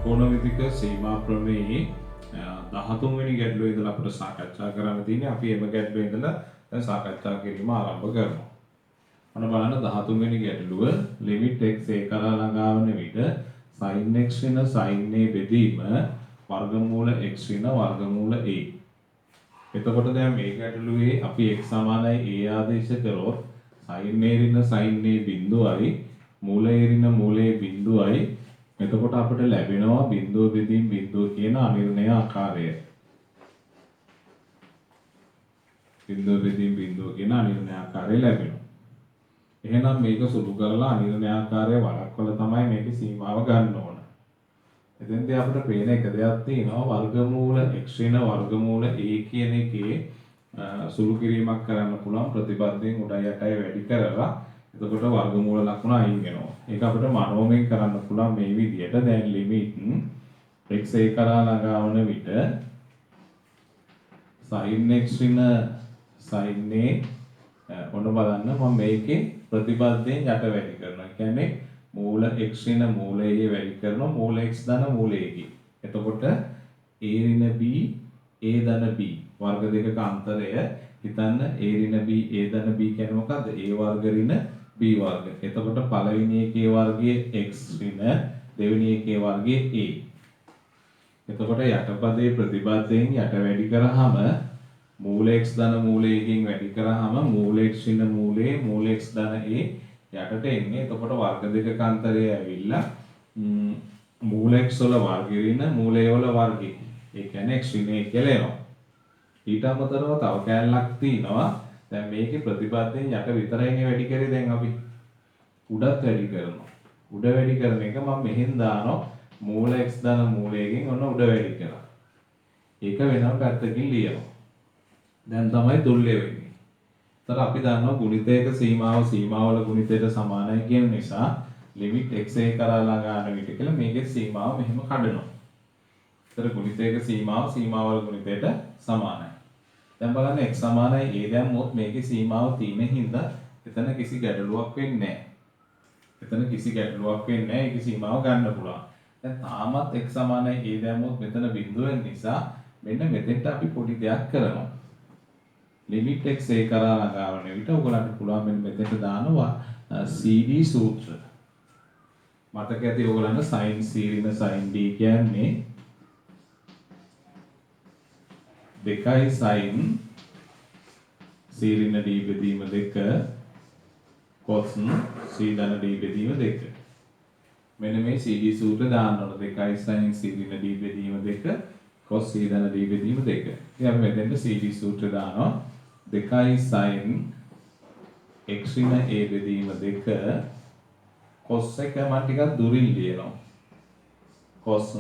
ත්‍රිකෝණමිතික සීමා ප්‍රමේයයේ 13 වෙනි ගැටලුවේ ඉඳලා අපිට සාකච්ඡා කරන්න තියෙන්නේ. අපි එම ගැටලුවේ ඉඳලා දැන් සාකච්ඡා කිරීම ආරම්භ කරනවා. ඔන්න බලන්න 13 වෙනි ගැටලුව limit x a කරා ළඟා වන විට sin x වෙන sin a බෙදීම වර්ගමූල x වෙන වර්ගමූල a. එතකොට දැන් මේ ගැටලුවේ අපි x සමානයි a ආදේශ කරොත් sin a ඍණ sin a බිඳුවයි මූලය ඍණ මූලය බිඳුවයි. එතකොට අපිට ලැබෙනවා බිඳුව බෙදීම බිඳුව කියන අනිර්ණය ආකාරය. බිඳුව බෙදීම බිඳුව කියන අනිර්ණය ආකාරය ලැබෙනවා. එහෙනම් මේක සුළු කරලා අනිර්ණය ආකාරය වළක්වලා තමයි මේකේ සීමාව ගන්න ඕන. එතෙන්දී අපිට පේන එක දෙයක් තියෙනවා වර්ගමූල x වෙන වර්ගමූල a කියන එකේ සුළු කිරීමක් කරන්න පුළුවන් ප්‍රතිපදයෙන් උඩ යටයි වැඩි කරලා. එතකොට වර්ගමූල ලකුණ අයින් වෙනවා. ඒක අපිට මනෝමයෙන් කරන්න පුළුවන් මේ විදිහට. දැන් ලිමිට් x a කරා ළඟා වන විට sin x ඍණ sin a ඔන්න බලන්න මම මේකේ ප්‍රතිපදයෙන් යට වැඩි කරනවා. ඒ කියන්නේ මූල x ඍණ මූලයේ වැඩි කරනවා මූල x ධන මූලයේදී. එතකොට a ඍණ b a ධන b වර්ග දෙකක අන්තරය හිතන්න. a ඍණ b a ධන b කියන්නේ මොකද්ද? a වර්ග ඍණ b වර්ග. එතකොට පළවෙනි එකේ වර්ගයේ x ඍණ දෙවෙනි එකේ වර්ගයේ a. එතකොට යටපදයේ ප්‍රතිපදයෙන් යට වැඩි කරාම මූල x ධන මූලයෙන් වැඩි කරාම මූල x ඍණ මූලයේ මූල x ධන a යටට එන්නේ. එතකොට වර්ග දෙකක අන්තරය ඇවිල්ලා මූල x වල වර්ග ඍණ මූලය වල වර්ගය. ඒ කියන්නේ x ඍණ a කියලා එනවා. ඊට අමතරව තව කැලලක් තියෙනවා. දැන් මේකේ ප්‍රතිපදයෙන් යට විතරයිනේ වැඩි කරේ. දැන් අපි උඩත් වැඩි කරනවා. උඩ වැඩි කරන එක මම මෙහෙන් දානවා මූල x ධන මූලයෙන් ඔන්න උඩ වැඩි කරා. ඒක වෙනම පැත්තකින් ලියනවා. දැන් තමයි තුල්ලය වෙන්නේ. ඒතර අපි දන්නවා ගුණිතයක සීමාව සීමාවල ගුණිතයට සමානයි කියන නිසා limit x a කරා ළඟා යන විට කියලා මේකේ සීමාව මෙහෙම කඩනවා. ඒතර ගුණිතයක සීමාව සීමාවල ගුණිතයට සමානයි. දැන් බලන්න x සමානයි a දැම්මොත් මේකේ සීමාව තියෙන හින්දා එතන කිසි ගැටලුවක් වෙන්නේ නැහැ. එතන කිසි ගැටලුවක් වෙන්නේ නැහැ. ඒකේ සීමාව ගන්න පුළුවන්. දැන් තාමත් x සමානයි a දැම්මොත් මෙතන බිඳුව වෙන නිසා මෙන්න මෙතෙන්ට අපි පොඩි දෙයක් කරනවා. limit x a කරා ළඟා වන විට ඔයගලන්ට පුළුවන් මෙන්න මෙතෙන්ට දානවා cd සූත්‍ර. මතක ඇති ඔයගලන්ට sin c ඍණ sin d කියන්නේ 2 sin c ඍණ d බෙදීම 2 cos c ධන d බෙදීම 2. මෙන්න මේ cd සූත්‍රය දාන්න ඕන. 2 sin c ඍණ d බෙදීම 2 cos c ධන d බෙදීම 2. ඉතින් අපි මෙතෙන්ට cd සූත්‍රය දානවා. 2 sin x ඍණ a බෙදීම 2 cos එක මම ටිකක් දුරින් ලියනවා. cos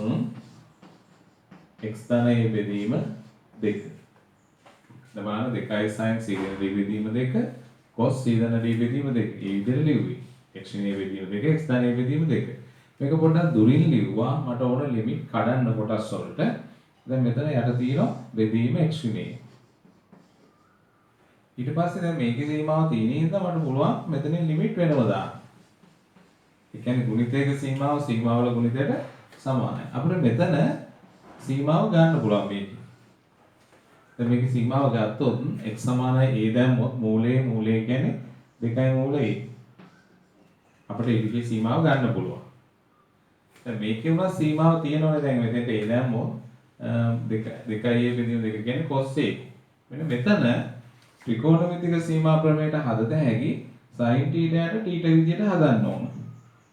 x ධන a බෙදීම 2. දැන් බලන්න 2 sin c ධන d බෙදීම 2 cos c ධන d බෙදීම 2. ඒ විදිහට ලිව්වේ. x ඍණ a බෙදීම 2 x ධන a බෙදීම 2. මේක පොඩ්ඩක් දුරින් ලිව්වා. මට ඕන ලිමිට් කඩන්න කොටස් වලට. දැන් මෙතන යට තියෙනවා බෙදීම x ඍණ a. ඊට පස්සේ දැන් මේකේ සීමාව තියෙන හින්දා මට පුළුවන් මෙතනින් ලිමිට් වෙනව දාන්න. ඒ කියන්නේ ගුණිතයක සීමාව සීමාවල ගුණිතයට සමානයි. අපිට මෙතන සීමාව ගන්න පුළුවන් මේක. දැන් මේකේ සීමාව ගත්තොත් x සමානයි a දැම්මොත් මූලයේ මූලය කියන්නේ 2 මූල a. අපිට ඒකේ සීමාව ගන්න පුළුවන්. දැන් මේකේ උනා සීමාව තියෙනවනේ. දැන් මෙතෙන්ට a දැම්මොත් 2 a බෙදීම 2 කියන්නේ cos a. මෙන්න මෙතන ත්‍රිකෝණමිතික සීමා ප්‍රමේයට හදත හැකි sin θ යට θ විදියට හදන්න ඕන.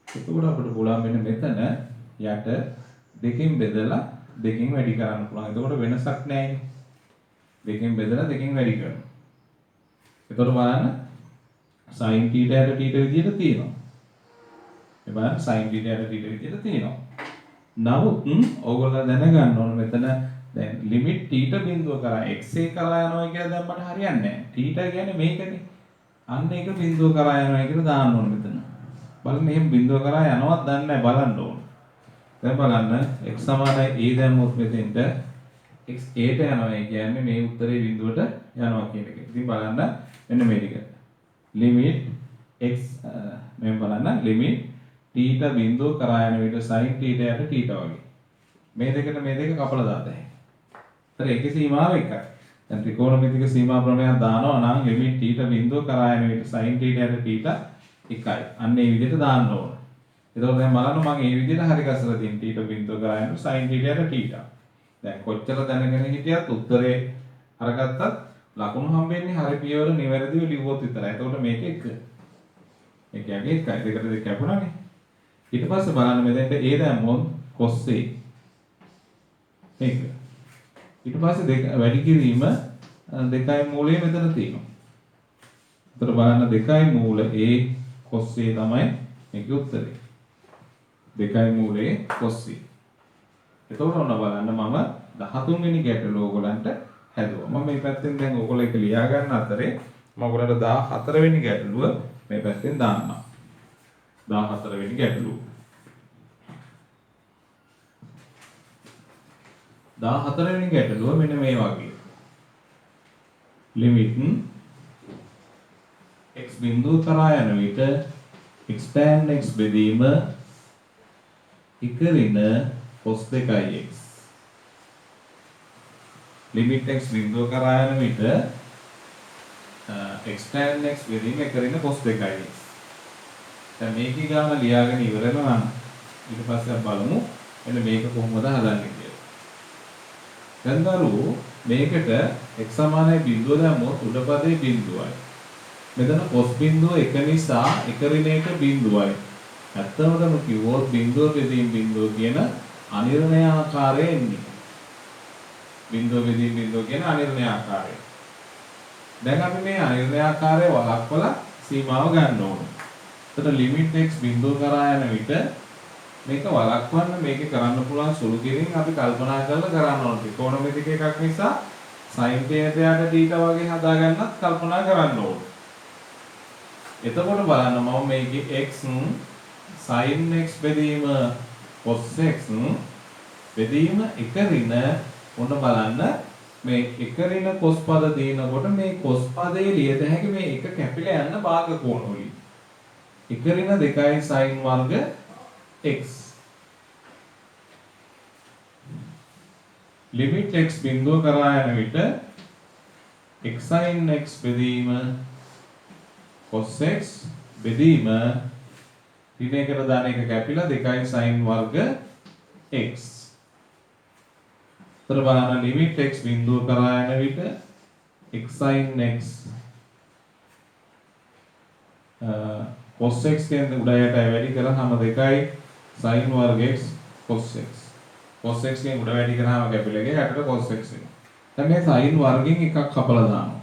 එතකොට අපිට පුළුවන් මෙන්න මෙතන යට දෙකෙන් බෙදලා දෙකෙන් වැඩි කරන්න පුළුවන්. එතකොට වෙනසක් නැහැනේ. දෙකෙන් බෙදලා දෙකෙන් වැඩි කරනවා. එතකොට බලන්න sin θ යට θ විදියට තියෙනවා. මේ බලන්න sin θ යට θ විදියට තියෙනවා. නමුත් ඕගොල්ලෝ දැනගන්න ඕන මෙතන දැන් limit θ බිඳුව කරා x a කරා යනවා කියලා දැන් මට හරියන්නේ නැහැ. θ කියන්නේ මේකනේ. අන්න ඒක බිඳුව කරා යනවා කියලා දාන්න ඕන මෙතන. බලන්න එහෙම බිඳුව කරා යනවත් දන්නේ නැහැ බලන්න ඕන. දැන් බලන්න x සමානයි a දැම්මොත් මෙතෙන්ට x a ට යනවා. ඒ කියන්නේ මේ උත්තරේ බිඳුවට යනවා කියන එක. ඉතින් බලන්න මෙන්න මේ ටික. limit x මේ බලන්න limit θ බිඳුව කරා යන විට sin θ යට θ වගේ. මේ දෙකට මේ දෙක කපලා දාතයි. ඒතර ඒකේ සීමාව එකයි. දැන් ත්‍රිකෝණමිතික සීමා ප්‍රමේයයක් දානවා නම් ලිමිට් θ බිඳුව කරා යන විට sin θ යට θ එකයි. අන්න ඒ විදිහට දාන්න ඕන. එතකොට දැන් බලන්න මම මේ විදිහට හරි ගස්සලා තියෙන θ බිඳුව කරා යන sin θ යට θ. දැන් කොච්චර දැනගෙන හිටියත් උත්තරේ අරගත්තත් ලකුණු හම්බෙන්නේ හරි පියවර නිවැරදිව ලිව්වොත් විතරයි. එතකොට මේක 1. ඒ කියන්නේ 1යි. දෙකට දෙක කැපුණානේ. ඊට පස්සේ බලන්න මෙතෙන්ට a දැම්මොත් cos a. මේක. ඊට පස්සේ දෙක වැඩි කිරීම 2යි මූලය මෙතන තියෙනවා. එතකොට බලන්න 2යි මූල a cos a තමයි මේකේ උත්තරේ. 2යි මූලයේ cos a. එතකොට ඔන්න බලන්න මම 13 වෙනි ගැටලුව ඔයගලන්ට හැදුවා. මම මේ පැත්තෙන් දැන් ඔයගොල්ලෝ එක ලියා ගන්න අතරේ මම ඔයගලන්ට 14 වෙනි ගැටලුව මේ පැත්තෙන් දාන්නම්. 14 වෙනි ගැටලුව. 14 වෙනි ගැටලුව මෙන්න මේ වගේ. ලිමිට් x බිඳුව කරා යන විට x tan x බෙදීම ඉකරින cos 2x. ලිමිට් x බිඳුව කරා යන විට x tan x බෙදීම ඉකරින cos 2x. දැන් මේකේ ගාන ලියාගෙන ඉවරනවා නම් ඊට පස්සේ බලමු එන්න මේක කොහොමද හදන්නේ කියලා. දැන් දරුවෝ මේකට x සමානයි බිඳුව දැම්මොත් උඩ පදේ බිඳුවයි. මෙතන cos බිඳුව 1 නිසා එකරිනේට බිඳුවයි. ඇත්තටම කිව්වොත් බිඳුව බෙදීම බිඳුව කියන අනිර්ණය ආකාරයේ එන්නේ. බිඳුව බෙදීම බිඳුව කියන අනිර්ණය ආකාරය. දැන් අපි මේ අනිර්ණය ආකාරය වළක්වලා සීමාව ගන්න ඕනේ. එතකොට ලිමිට් x බිඳුව කරා යන විට මේක වළක්වන්න මේකේ කරන්න පුළුවන් සුළු කිරීම අපි කල්පනා කරලා කරන්න ඕනේ. ත්‍රිකෝණමිතික එකක් නිසා sin θ යට θ වගේ හදාගන්නත් කල්පනා කරන්න ඕනේ. එතකොට බලන්න මම මේකේ x sin x බෙදීම cos x බෙදීම එකරින මොන බලන්න මේ එකරින cos පද දිනකොට මේ cos පදේ ලියද හැකි මේ එක කැපිලා යන භාග කෝණ වලින්. එකරින 2යි sin වර්ග x. ලිමිට් x බිඳුව කරා යන විට x sin x බෙදීම cos x බෙදීම ඍණයකට දාන එක කැපිලා 2යි sin වර්ග x. තර බලන්න ලිමිට් x බිඳුව කරා යන විට x sin x cos x කියන්නේ උඩ යට වැඩි කරාම 2යි sin වර්ග x cos x. cos x කියන්නේ උඩ වැඩි කරාම කැපිලා ගිය යටට cos x වෙනවා. දැන් මේ sin වර්ගෙන් එකක් කපලා දානවා.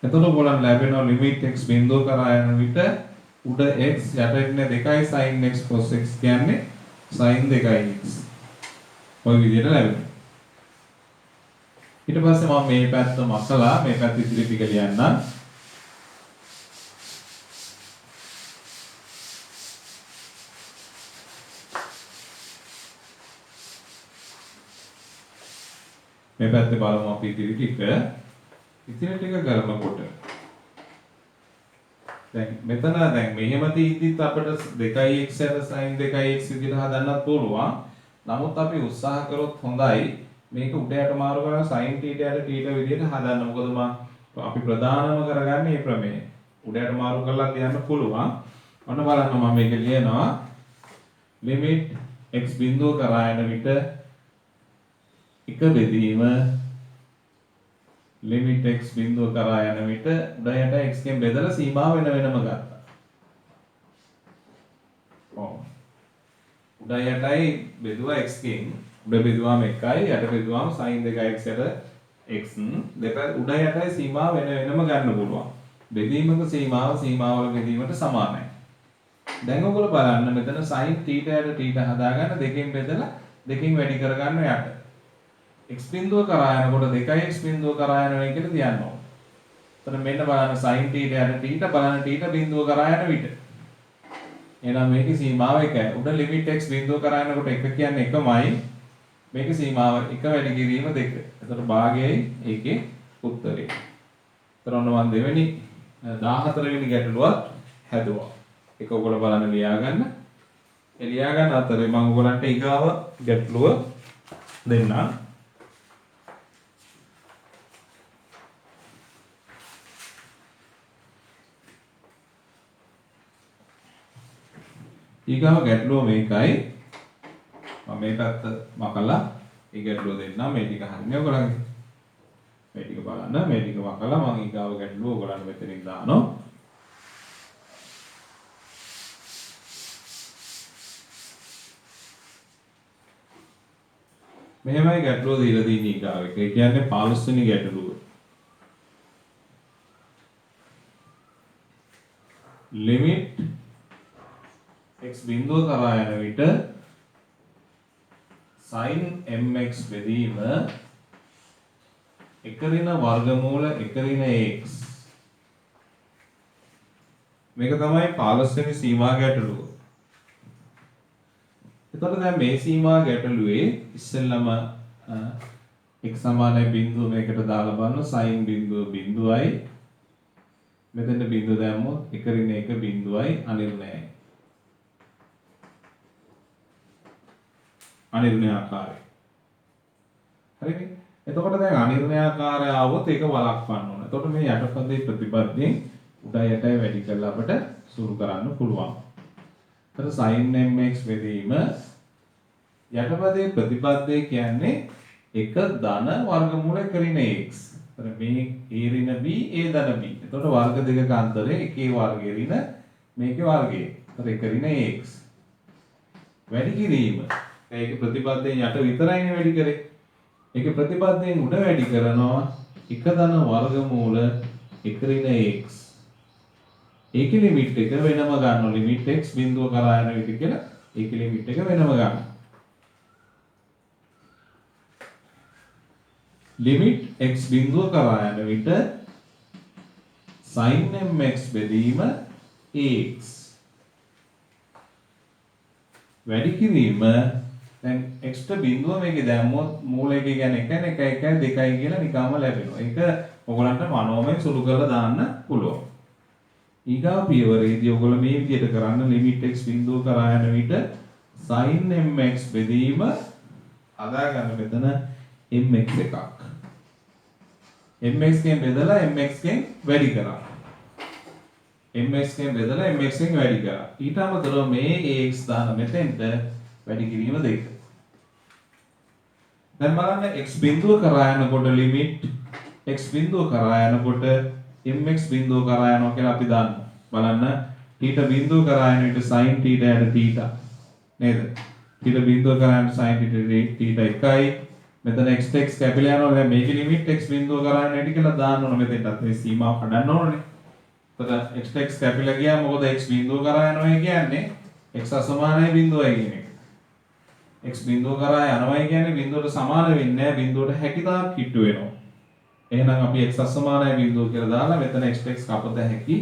එතකොට බලන්න ලැබෙනවා ලිමිට් x බිඳුව කරා යන විට උඩ x යට ඉන්නේ 2යි sin x cos x කියන්නේ sin 2x. ඔය විදිහට ලැබෙනවා. ඊට පස්සේ මම මේ පැත්ත මසලා මේ පැත්ත ඉදිරි ටික ලියන්නම්. මේ පැත්තේ බලමු අපි ඉදිරි ටික කරනකොට දැන් මෙතන දැන් මෙහෙම තීද්දිත් අපිට 2x අර sin 2x විදිහට හදන්නත් පුළුවන්. නමුත් අපි උත්සාහ කරොත් හොඳයි මේක උඩ යට මාරු කරලා sin θ යට θ විදිහට හදන්න. මොකද අපි ප්‍රධානම කරගන්නේ මේ ප්‍රමේය. උඩ යට මාරු කරලා තියන්න පුළුවන්. ඔන්න බලන්න මම මේක ලියනවා ලිමිට් x බිඳුව කරා යන විට එක බෙදීම ලිමිට් x බිඳුව කරා යන විට උඩ යට x කෙන් බෙදලා සීමාව වෙන වෙනම ගත්තා. උඩ යටයි බෙදුවා x කෙන් උඩ බෙදුවාම 1යි යට බෙදුවාම sin 2x යට x දෙපැ උඩ යටයි සීමාව වෙන වෙනම ගන්න පුළුවන්. බෙදීමක සීමාවල බෙදීමට සමානයි. දැන් ඔයගොල්ලෝ බලන්න මෙතන sin θ යට θ හදාගන්න දෙකෙන් බෙදලා දෙකෙන් වැඩි කරගන්න යට. x බිඳුව කරා යනකොට 2x බිඳුව කරා යනවා කියලා තියන්න ඕන. එතන මෙන්න බලන්න sin θ යට θ බලන්න θ බිඳුව කරා යන විට. එහෙනම් මේකේ සීමාව 1යි. උඩ ලිමිට් x බිඳුව කරා යනකොට 1 කියන්නේ 1මයි. මේකේ සීමාව 1 වැඩි කිරීම 2. එතකොට භාගයයි ඒකේ උත්තරේ. එතන ඔන්න මම දෙවෙනි 14 වෙනි ගැටලුවත් හැදුවා. ඒක ඔයගොල්ලෝ බලන්න ලියා ගන්න. එලියා ගන්න අතරේ මම ඔයගලන්ට ඊගාව ගැටලුව දෙන්නම්. ඊගාව ගැටලුව මේකයි. මම මේ පැත්ත මකලා ඒ ගැටලුව දෙන්නම්. මේ ටික හරිනේ ඔයගලන්ගේ. මේ ටික බලන්න. මේ ටික මකලා මම ඊගාව ගැටලුව ඔයගලන්ට මෙතනින් දානවා. මෙහෙමයි ගැටලුව දීලා තියෙන්නේ ඊගාව එක. ඒ කියන්නේ 15 වෙනි ගැටලුව. limit x බිඳුව කරා යන විට sin mx බෙදීම 1 ඍණ වර්ගමූල 1 ඍණ x. මේක තමයි 15 වෙනි සීමා ගැටලුව. එතකොට දැන් මේ සීමා ගැටලුවේ ඉස්සෙල්ලම x සමානයි බිඳුව මේකට දාලා බලන්න sin බිඳුව බිඳුවයි. මෙතෙන්ට බිඳුව දැම්මොත් 1 ඍණ 1 බිඳුවයි අනිර්ණයයි. අනිර්ණයාකාරයි. හරිනේ? එතකොට දැන් අනිර්ණයාකාරය આવොත් ඒක වළක්වන්න ඕන. එතකොට මේ යටපදේ ප්‍රතිපදයෙන් උඩ යටයි වැඩි කරලා අපිට සුරු කරන්න පුළුවන්. එතකොට sin mx බෙදීම යටපදේ ප්‍රතිපදේ කියන්නේ 1 ධන වර්ගමූල 1 ඍණ x. එතකොට මේ a ඍණ b a ධන b. එතකොට වර්ග දෙකක අතරේ එකේ වර්ගය ඍණ මේකේ වර්ගය. එතකොට 1 ඍණ x. වැඩි කිරීම ඒක ප්‍රතිපදයෙන් යට විතරයිනේ වැඩි කරේ. ඒක ප්‍රතිපදයෙන් උඩ වැඩි කරනවා 1 ධන වර්ගමූල 1 ඍණ x. ඒකේ ලිමිට් එක වෙනම ගන්නවා. ලිමිට් x බිඳුව කරා යන විට කියලා ඒකේ ලිමිට් එක වෙනම ගන්නවා. ලිමිට් x බිඳුව කරා යන විට sin mx බෙදීම x. වැඩි කිරීම දැන් x ට බිඳුව මේකේ දැම්මොත් මූලයේ කියන්නේ 1 1 1 2යි කියලා නිකම්ම ලැබෙනවා. ඒක ඔයගලන්ට මනෝමය සුළු කරලා දාන්න පුළුවන්. ඊගා පියවරේදී ඔයගොල්ලෝ මේ විදිහට කරන්න limit x බිඳුව කරා යන විට sin mx බෙදීම අදා ගන්න මෙතන mx එකක්. mx කෙන් බෙදලා mx කෙන් වැඩි කරා. mx කෙන් බෙදලා mx කෙන් වැඩි කරා. ඊට අමතරව මේ ax දාන මෙතෙන්ට වැඩි කිරීම දෙක. දැන් බලන්න x බිඳුව කරා යනකොට limit x බිඳුව කරා යනකොට mx බිඳුව කරා යනවා කියලා අපි දන්නවා. බලන්න θ බිඳුව කරා යන විට sin θ යට θ නේද? θ බිඳුව කරා යන sin θ එකයි. මෙතන x කැපිලා යනවා. දැන් මේකේ limit x බිඳුව කරා යන හැටි කියලා දාන්න ඕන. මෙතෙන්ටත් මේ සීමාව කඩන්න ඕනේ. එතකොට x කැපිලා ගියා මොකද x බිඳුව කරා යනවා කියන්නේ x අසමානයි බිඳුවයි කියන එක. x බිඳුව කරා යනවා කියන්නේ බිඳුවට සමාන වෙන්නේ නැහැ. බිඳුවට හැකියතාක් කිට්ටු වෙනවා. එහෙනම් අපි x අසමානයි බිඳුව කියලා දාලා මෙතන x කපත හැකි.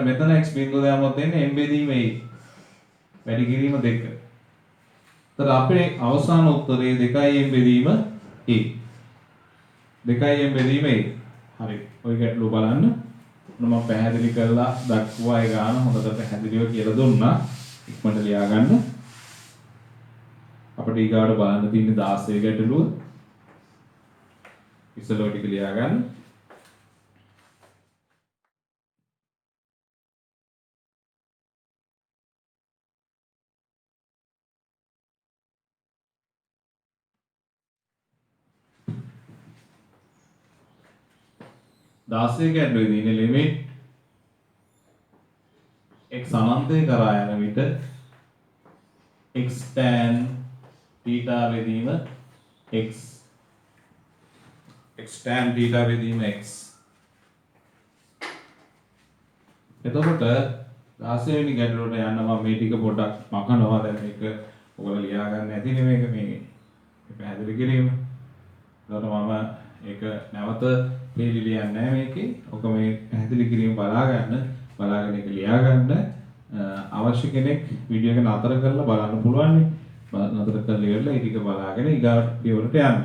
මෙතන x බිඳුව දැම්මොත් එන්නේ m බෙදීම a. වැඩි කිරීම 2. එතන අපේ අවසාන උත්තරේ 2m බෙදීම a. 2m බෙදීම a. හරි. ඔය ගැටලුව බලන්න. මම පැහැදිලි කරලා දක්වා ඒ ගාන හොඳට පැහැදිලිව කියලා දුන්නා. ඉක්මනට ලියා ගන්න. අපිට ඊගාවට බලන්න තියෙන්නේ 16 ගැටලුව. ඉස්සෙල්ලා ටික ලියා ගන්න. දාසය ගැටලුවේ තියෙන ලිමිට් x අනන්තය කරා යන විට x tan theta බෙදීම x tan theta බෙදීම x. එතකොට 16 වෙනි ගැටලුවට යන්න මම මේ ටික පොඩ්ඩක් මකනවා. දැන් මේක ඔයගොල්ලෝ ලියා ගන්න ඇතිනේ මේක මේ පැහැදිලි කිරීම. එතකොට මම ඒක නැවත ලියන්නේ නැහැ මේකේ. ඔක මේ පැහැදිලි කිරීම බලාගෙන ඒක ලියා ගන්න. අවශ්‍ය කෙනෙක් වීඩියෝ එක නතර කරලා බලන්න පුළුවන් නේ. නතර කරලා ඉවරලා ඒ ටික බලාගෙන ඊගාට පියවරට යන්න.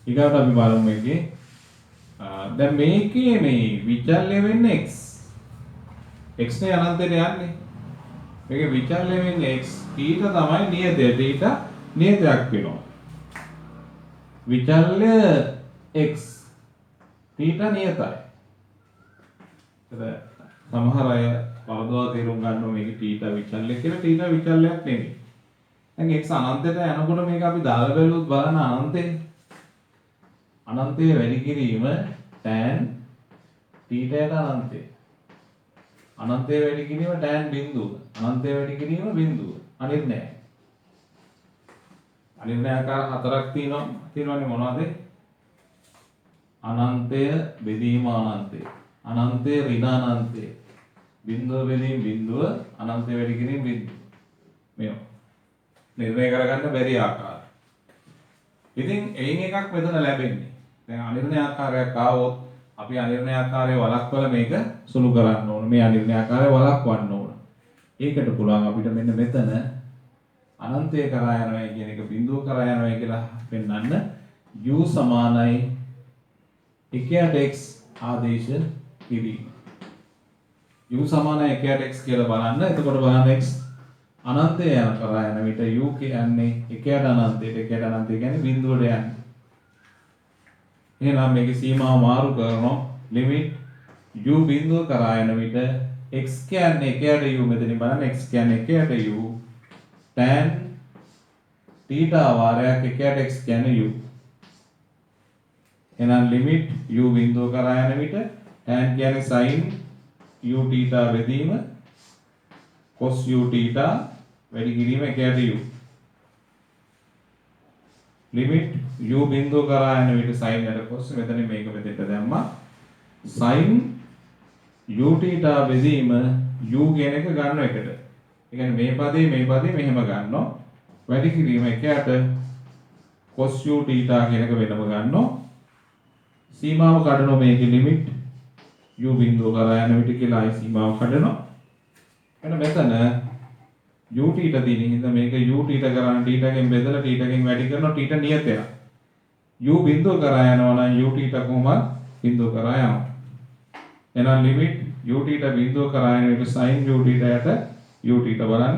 ඊගාට අපි බලමු මේකේ දැන් මේකේ මේ විචල්්‍ය වෙන්නේ x. x නේ අනන්තයට යන්නේ. මේකේ විචල්‍ය වෙන්නේ x ඊට තමයි නියතය ඊට නියතයක් වෙනවා. විචල්‍ය x ඊට නියතයි. ඒක සමහර අය වරදවා තේරුම් ගන්නවා මේක ඊට විචල්‍ය කියලා. ඊට විචල්‍යයක් නෙමෙයි. දැන් x අනන්තයට යනකොට මේක අපි දාලා බැලුවොත් බලන්න අනන්තයේ වැඩි කිරීම tan θයට අනන්තය. අනන්තයේ වැඩි කිරීම tan බිඳුව. අනන්තයේ වැඩි කිරීම බිඳුව. අනිර්ණයයි. අනිර්ණයාකාර හතරක් තියෙනවානේ මොනවද? අනන්තය බෙදීම අනන්තය. අනන්තය ඍණ අනන්තය. බිඳුව බෙදීම බිඳුව. අනන්තය වැඩි කිරීම බිඳුව. මේවා නිර්ණය කරගන්න බැරි ආකාර. ඉතින් එයින් එකක් මෙතන ලැබෙන්නේ. දැන් අනිර්ණයාකාරයක් ආවොත් අපි අනිර්ණයාකාරය වළක්වලා මේක සුළු කරන්න ඕන. මේ අනිර්ණයාකාරය වළක්වන්න ඕන. ඒකට පුළුවන් අපිට මෙන්න මෙතන අනන්තය කරා යනවා කියන එක බිඳුව කරා යනවා කියලා පෙන්වන්න u සමානයි 1ට x ආදේශ කිරීම. u සමානයි 1ට x කියලා බලන්න. එතකොට බලන්න x අනන්තය යන කරා යන විට u කියන්නේ 1ට අනන්තයට 1ට අනන්තය කියන්නේ බිඳුවට යන්නේ. එහෙනම් මේකේ සීමාව මාරු කරනවා. ලිමිට් u බිඳුව කරා යන විට x කියන්නේ 1ට u මෙතනින් බලන්න x කියන්නේ 1ට u tan θ වාරයක් 1ට x කියන්නේ u. එහෙනම් ලිමිට් u බිඳුව කරා යන විට tan කියන්නේ sin u θ බෙදීම cos u θ වැඩි කිරීම 1ට u. ලිමිට් u බිඳුව කරා යන විට sin යට cos මෙතන මේක මෙතෙන්ට දැම්මා. sin u θ බෙදීම u කියන එක ගන්න එකට. ඒ කියන්නේ මේ පදේ මෙහෙම ගන්නවා. වැඩි කිරීම 1ට cos u θ කියන එක වෙනම ගන්නවා. සීමාව කඩනවා මේකේ ලිමිට් u බිඳුව කරා යන විට කියලා ආයි සීමාව කඩනවා. එන්න මෙතන u θ තියෙන හින්දා මේක u θ කරාන θ ගෙන් බෙදලා θ ගෙන් වැඩි කරනවා θ නියතයක්. u බිඳුව කරා යනවා නම් u θ කොහොමද බිඳුව කරා යනවා. එහෙනම් ලිමිට් u θ බිඳුව කරා යන විට sin u θ යට u θ බලන්න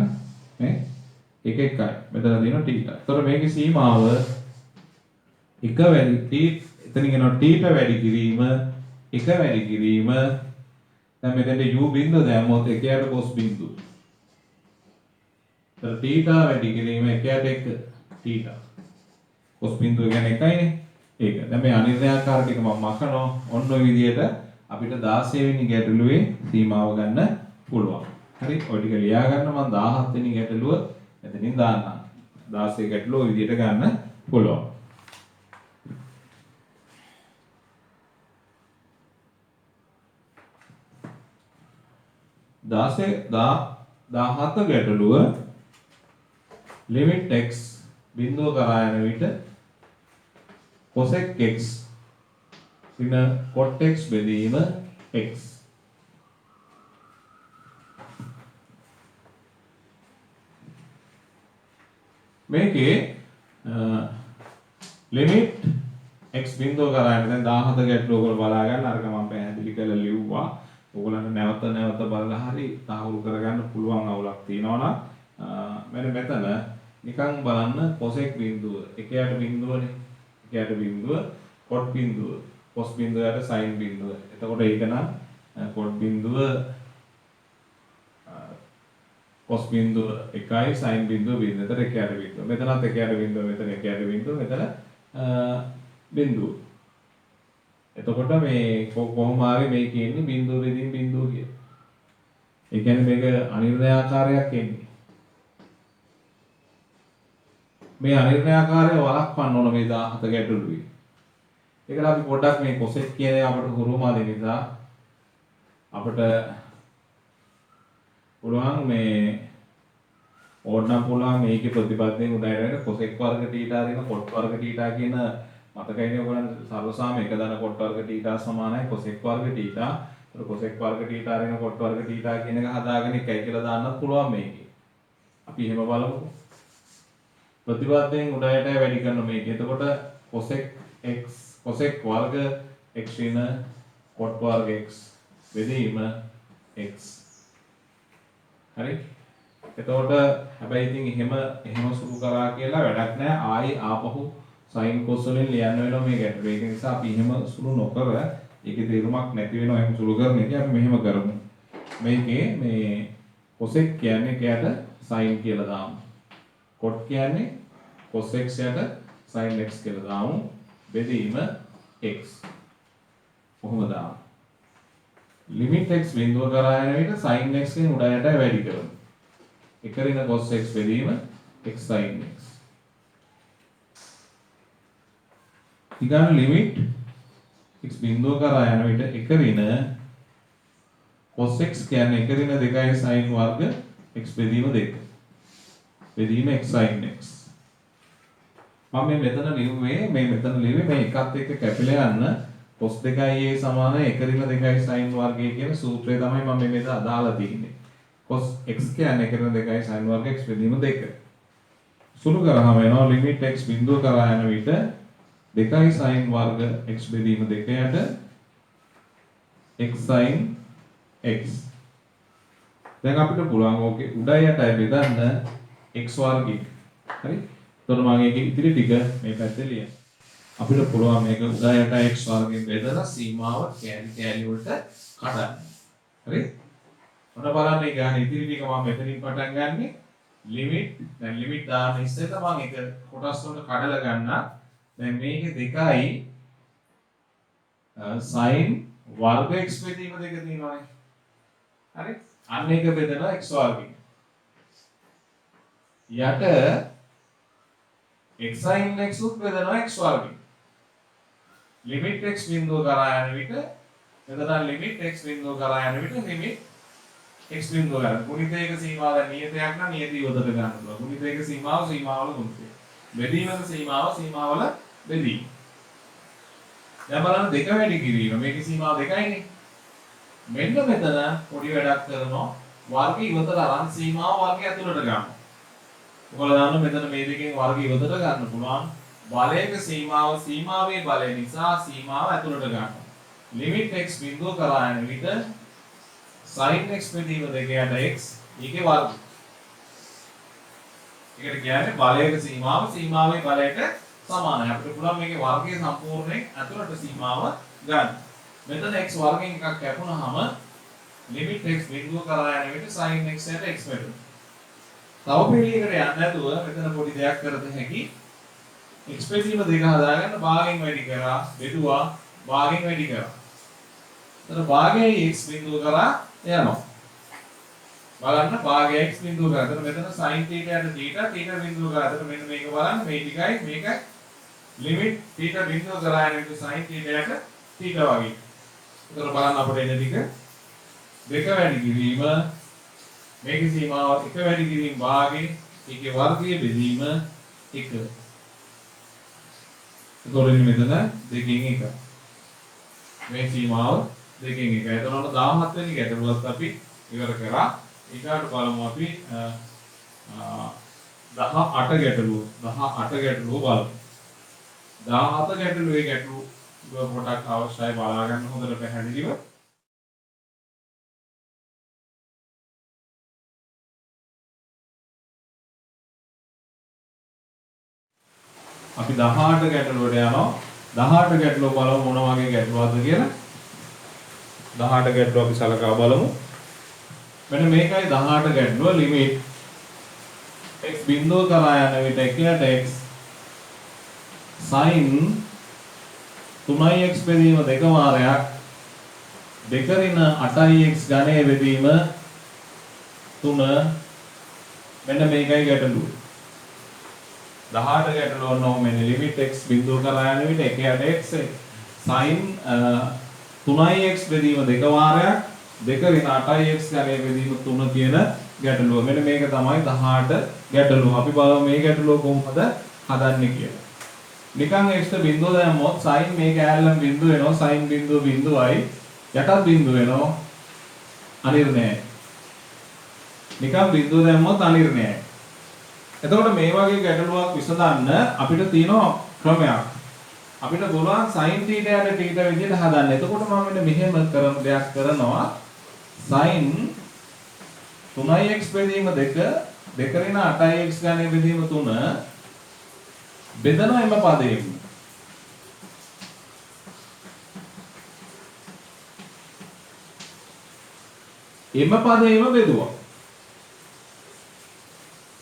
මේ 1 මෙතන තියෙනවා θ. ඒතර මේකේ සීමාව එක වැඩි θ එතනින් එනවා θ වැඩි කිරීම එක වැඩි කිරීම දැන් මෙතෙන්ට u බිඳුව දැම්මොත් 1ට cos බිඳුව. ඒතර θ වැඩි කිරීම 1ට 1 θ. cos බිඳුව කියන්නේ එකයිනේ. ඒක. දැන් මේ අනිර්ණයාකාර ටික මම මකනවා. ඔන්න ඔය විදිහට අපිට 16 වෙනි ගැටලුවේ සීමාව ගන්න පුළුවන්. හරි. ඔය ටික ලියා ගන්න මම 17 වෙනි ගැටලුව එතනින් දාන්නම්. 16 ගැටලුව ඔය විදිහට ගන්න පුළුවන්. 17 ගැටලුව limit x බිඳුව කරා යන විට cosec x ඍණ cot x බෙදීම x. මේකේ limit x බිඳුව කරා යන දැන් 17 ගැටලුව ඔයගොල්ලෝ බලා ගන්න අරක මම පැහැදිලි කරලා ලිව්වා. ඔයගොල්ලන්ට නැවත බලලා හරි තහවුරු කරගන්න පුළුවන් අවුලක් තියෙනවා නම් මෙන්න මෙතන නිකන් බලන්න cosec බිඳුව 1ට බිඳුවනේ 1ට බිඳුව cot බිඳුව cos බිඳුවයට sin බිඳුව. එතකොට ඒක නම් cot බිඳුව cos බිඳුව 1යි sin බිඳුව බිඳුව. එතන 1ට බිඳුව. මෙතනත් 1ට බිඳුව මෙතන 1ට බිඳුව මෙතන බිඳුව. එතකොට මේ කොහොම හරි මේ කියන්නේ බිඳුව බෙදීම බිඳුව කියන. ඒ කියන්නේ මේක අනිර්ණයාකාරයක් එන්නේ. මේ අනිර්ණයාකාරය වළක්වන්න ඕන මේ 17 ගැටලුවේ. ඒකට අපි පොඩ්ඩක් මේ cosec කියන අපට හුරුමාලි නිසා අපිට පුළුවන් මේ ඕනනම් පුළුවන් මේකේ ප්‍රතිපදයෙන් උදාහරණයක් cosec වර්ග θ දෙන cot වර්ග θ කියන මතකයිනේ ඔයගොල්ලන් සර්වසාම එක දන cot වර්ග θ සමානයි cosec වර්ග θ. ඒතර cosec වර්ග θ දෙන cot වර්ග θ කියන එක හදාගෙන එකයි කියලා දාන්නත් පුළුවන් මේකේ. අපි එහෙම බලමු. ප්‍රතිපදයෙන් උඩයට වැඩි කරන මේක. එතකොට cosec x cosec වර්ග x ඍණ cot වර්ග x බෙදීම x. හරි. එතකොට හැබැයි ඉතින් එහෙම සුළු කරා කියලා වැඩක් නැහැ. ආයි ආපහු sin cos වලින් ලියන්න වෙනවා මේ ගැටලුව. ඒක නිසා අපි එහෙම සුළු නොකර ඒකේ තේරුමක් නැති වෙනවා එහෙම සුළු කරන එක. අපි මෙහෙම කරමු. මේකේ මේ cosec කියන්නේ කයට sin කියලා දාමු. cot කියන්නේ cos x යට sin x කියලා දාමු. බෙදීම x. කොහොමද දාමු? limit x බිඳුව කරා යන විට sin x ගෙන් උඩ යටයි වැඩි කරමු. එක ඍණ cos x බෙදීම x sin x. ඊගාන limit x බිඳුව කරා යන විට එක ඍණ cos x කියන්නේ එක ඍණ 2යි sin වර්ග x බෙදීම 2. බෙදීම x sin x. මම මෙතන ලියුවේ මේ එකත් එක්ක කැපිලා යන්න cos 2i සමාන එක ඍණ 2යි sin වර්ගය කියන සූත්‍රය තමයි මම මේ මෙතන අදාලා තියෙන්නේ. cos x කියන්නේ එක ඍණ 2යි sin වර්ග x බෙදීම 2. සුළු කරාම එනවා limit x බිඳුව කරා යන විට 2යි sin වර්ග x බෙදීම 2යට x sin x. දැන් අපිට පුළුවන් ඕකේ උඩ යටයි බෙදන්න x වර්ගය. හරි? එතකොට මම ඒකේ ඉතිරි ටික මේ පැත්තේ ලියන්න. අපිට පුළුවන් මේක උඩ යටයි x වර්ගයෙන් බෙදලා සීමාව කෑලි වලට කඩන්න. හරි? ඔන්න බලන්න ඒ ගාන ඉතිරි ටික මම මෙතනින් පටන් ගන්නෙ. දැන් ලිමිට් දාන්න ඉස්සෙල්ලා මම ඒක කොටස් වලට කඩලා ගන්නවා. දැන් මේකේ 2යි sin වර්ග x බෙදීම 2 තියෙනවානේ. හරි? අන්න ඒක බෙදලා x වර්ගයෙන්. යට x sin x උත් බෙදනවා x වර්ගයෙන්. limit x බිඳුව කරා යන විට මෙතන limit x බිඳුව කරා යන විට limit x බිඳුව ගන්න. ගුණිතයක සීමාව දැන් නියතයක් නම් නියත යොදට ගන්න පුළුවන්. ගුණිතයක සීමාවල ගුණිතය. බෙදීමක සීමාවල බෙදීම. දැන් බලන්න දෙක වැඩි කිරීම. මේකේ සීමාව 2යිනේ. මෙන්න මෙතන පොඩි වැඩක් කරනවා. වර්ග ඉවතට අරන් සීමාව වර්ගය ඇතුළට ගන්නවා. ඔයාලා දන්න මෙතන මේ දෙකෙන් වර්ග ඉවතට ගන්න පුළුවන්. බලයක සීමාවේ බලය නිසා සීමාව ඇතුළට ගන්නවා. limit x බිඳුව කරා යන විට sin x බෙදීම 2යට x ඊගේ වර්ගය. ඒකට කියන්නේ බලයක සීමාවේ බලයට සමානයි. අපිට පුළුවන් මේකේ වර්ගය සම්පූර්ණයෙන් ඇතුළට සීමාව ගන්න. මෙතන x වර්ගයෙන් එකක් කැපුණාම limit x බිඳුව කරා යන විට sin x යට x වෙනවා. තව පිළියකට යන්න නැතුව මෙතන පොඩි දෙයක් කරත හැකි. x බෙදීම 2 හදාගන්න භාගයෙන් වැඩි කරා, බෙදුවා, භාගයෙන් වැඩි කරා. එතන භාගයයි x බිඳුව කරා යනවා. බලන්න භාගයයි x බිඳුව කරා. එතන මෙතන sin θ යට θ බිඳුව කරා. එතන මෙන්න මේක බලන්න මේ ටිකයි මේක limit θ බිඳුව කරා යන විට sin θ යට θ වගේ. එතන බලන්න අපිට එන ටික දෙක වැඩි කිරීම මේකේ සීමාව එක වැඩි කිරීම භාගයේ ඒකේ වර්ගය බෙදීම 1. එතකොට මෙතන දෙකෙන් එක. මේ සීමාව දෙකෙන් එක. එතකොට 17 වෙනි ගැටලුවත් අපි ඉවර කරා. ඊට බලමු අපි 18 ගැටලුව. 18 ගැටලුව බලමු. 17 ගැටලුවේ ගැටලුව පොඩක් අවශ්‍යයි බලා ගන්න හොඳට පැහැදිලිව. අපි 18 ගැටලුවට යනවා. 18 ගැටලුව බලමු මොන වගේ ගැටලුවක්ද කියලා. 18 ගැටලුව අපි සලකා බලමු. මෙන්න මේකයි 18 ගැටලුව. limit x බිඳුව කරා යන විට 1ට x sin 3x බෙදීම 2 වාරයක් 2 ඍණ 8x ඝනය බෙදීම 3 මෙන්න මේකයි ගැටලුව. 18 ගැටලුව ඔන්න මෙන්න limit x බිඳුව කරා යන විට 1ට x sin 3x බෙදීම 2 වාරයක් 2 ඍණ 8x ඝනය බෙදීම 3 කියන ගැටලුව. මෙන්න මේක තමයි 18 ගැටලුව. අපි බලමු මේ ගැටලුව කොහොමද හදන්නේ කියලා. නිකන් x ට බිඳුව දැම්මොත් sin මේක ඇල්ලම් බිඳුව වෙනවා. sin බිඳුව බිඳුවයි යටත් බිඳුව වෙනවා. අනිර්ණයයි. නිකන් බිඳුව දැම්මොත් අනිර්ණයයි. එතකොට මේ වගේ ගැටලුවක් විසඳන්න අපිට තියෙන ක්‍රමයක්. අපිට පුළුවන් sin θ යට θ විදිහට හදන්න. එතකොට මම මෙන්න මෙහෙම කරන දෙයක් කරනවා. sin 3x බෙදීම 2 දෙකරින 8x ගණයේ බෙදීම 3 බෙදනවා එම පදයෙන්. එම පදේම බෙදුවා.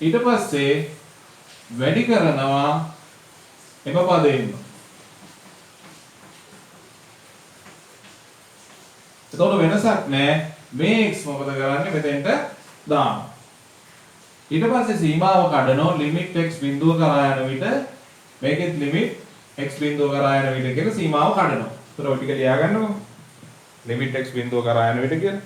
ඊට පස්සේ වැඩි කරනවා එම පදයෙන්ම. එතකොට වෙනසක් නැහැ. මේ x මොකද කරන්නේ මෙතෙන්ට දානවා. ඊට පස්සේ සීමාව කඩනවා limit x බිඳුව කරා යන විට මේකෙත් limit x බිඳුව කරා යන විට කියලා සීමාව කඩනවා. ඒතර ඔය ටික ලියා ගන්නකො. limit x බිඳුව කරා යන විට කියලා.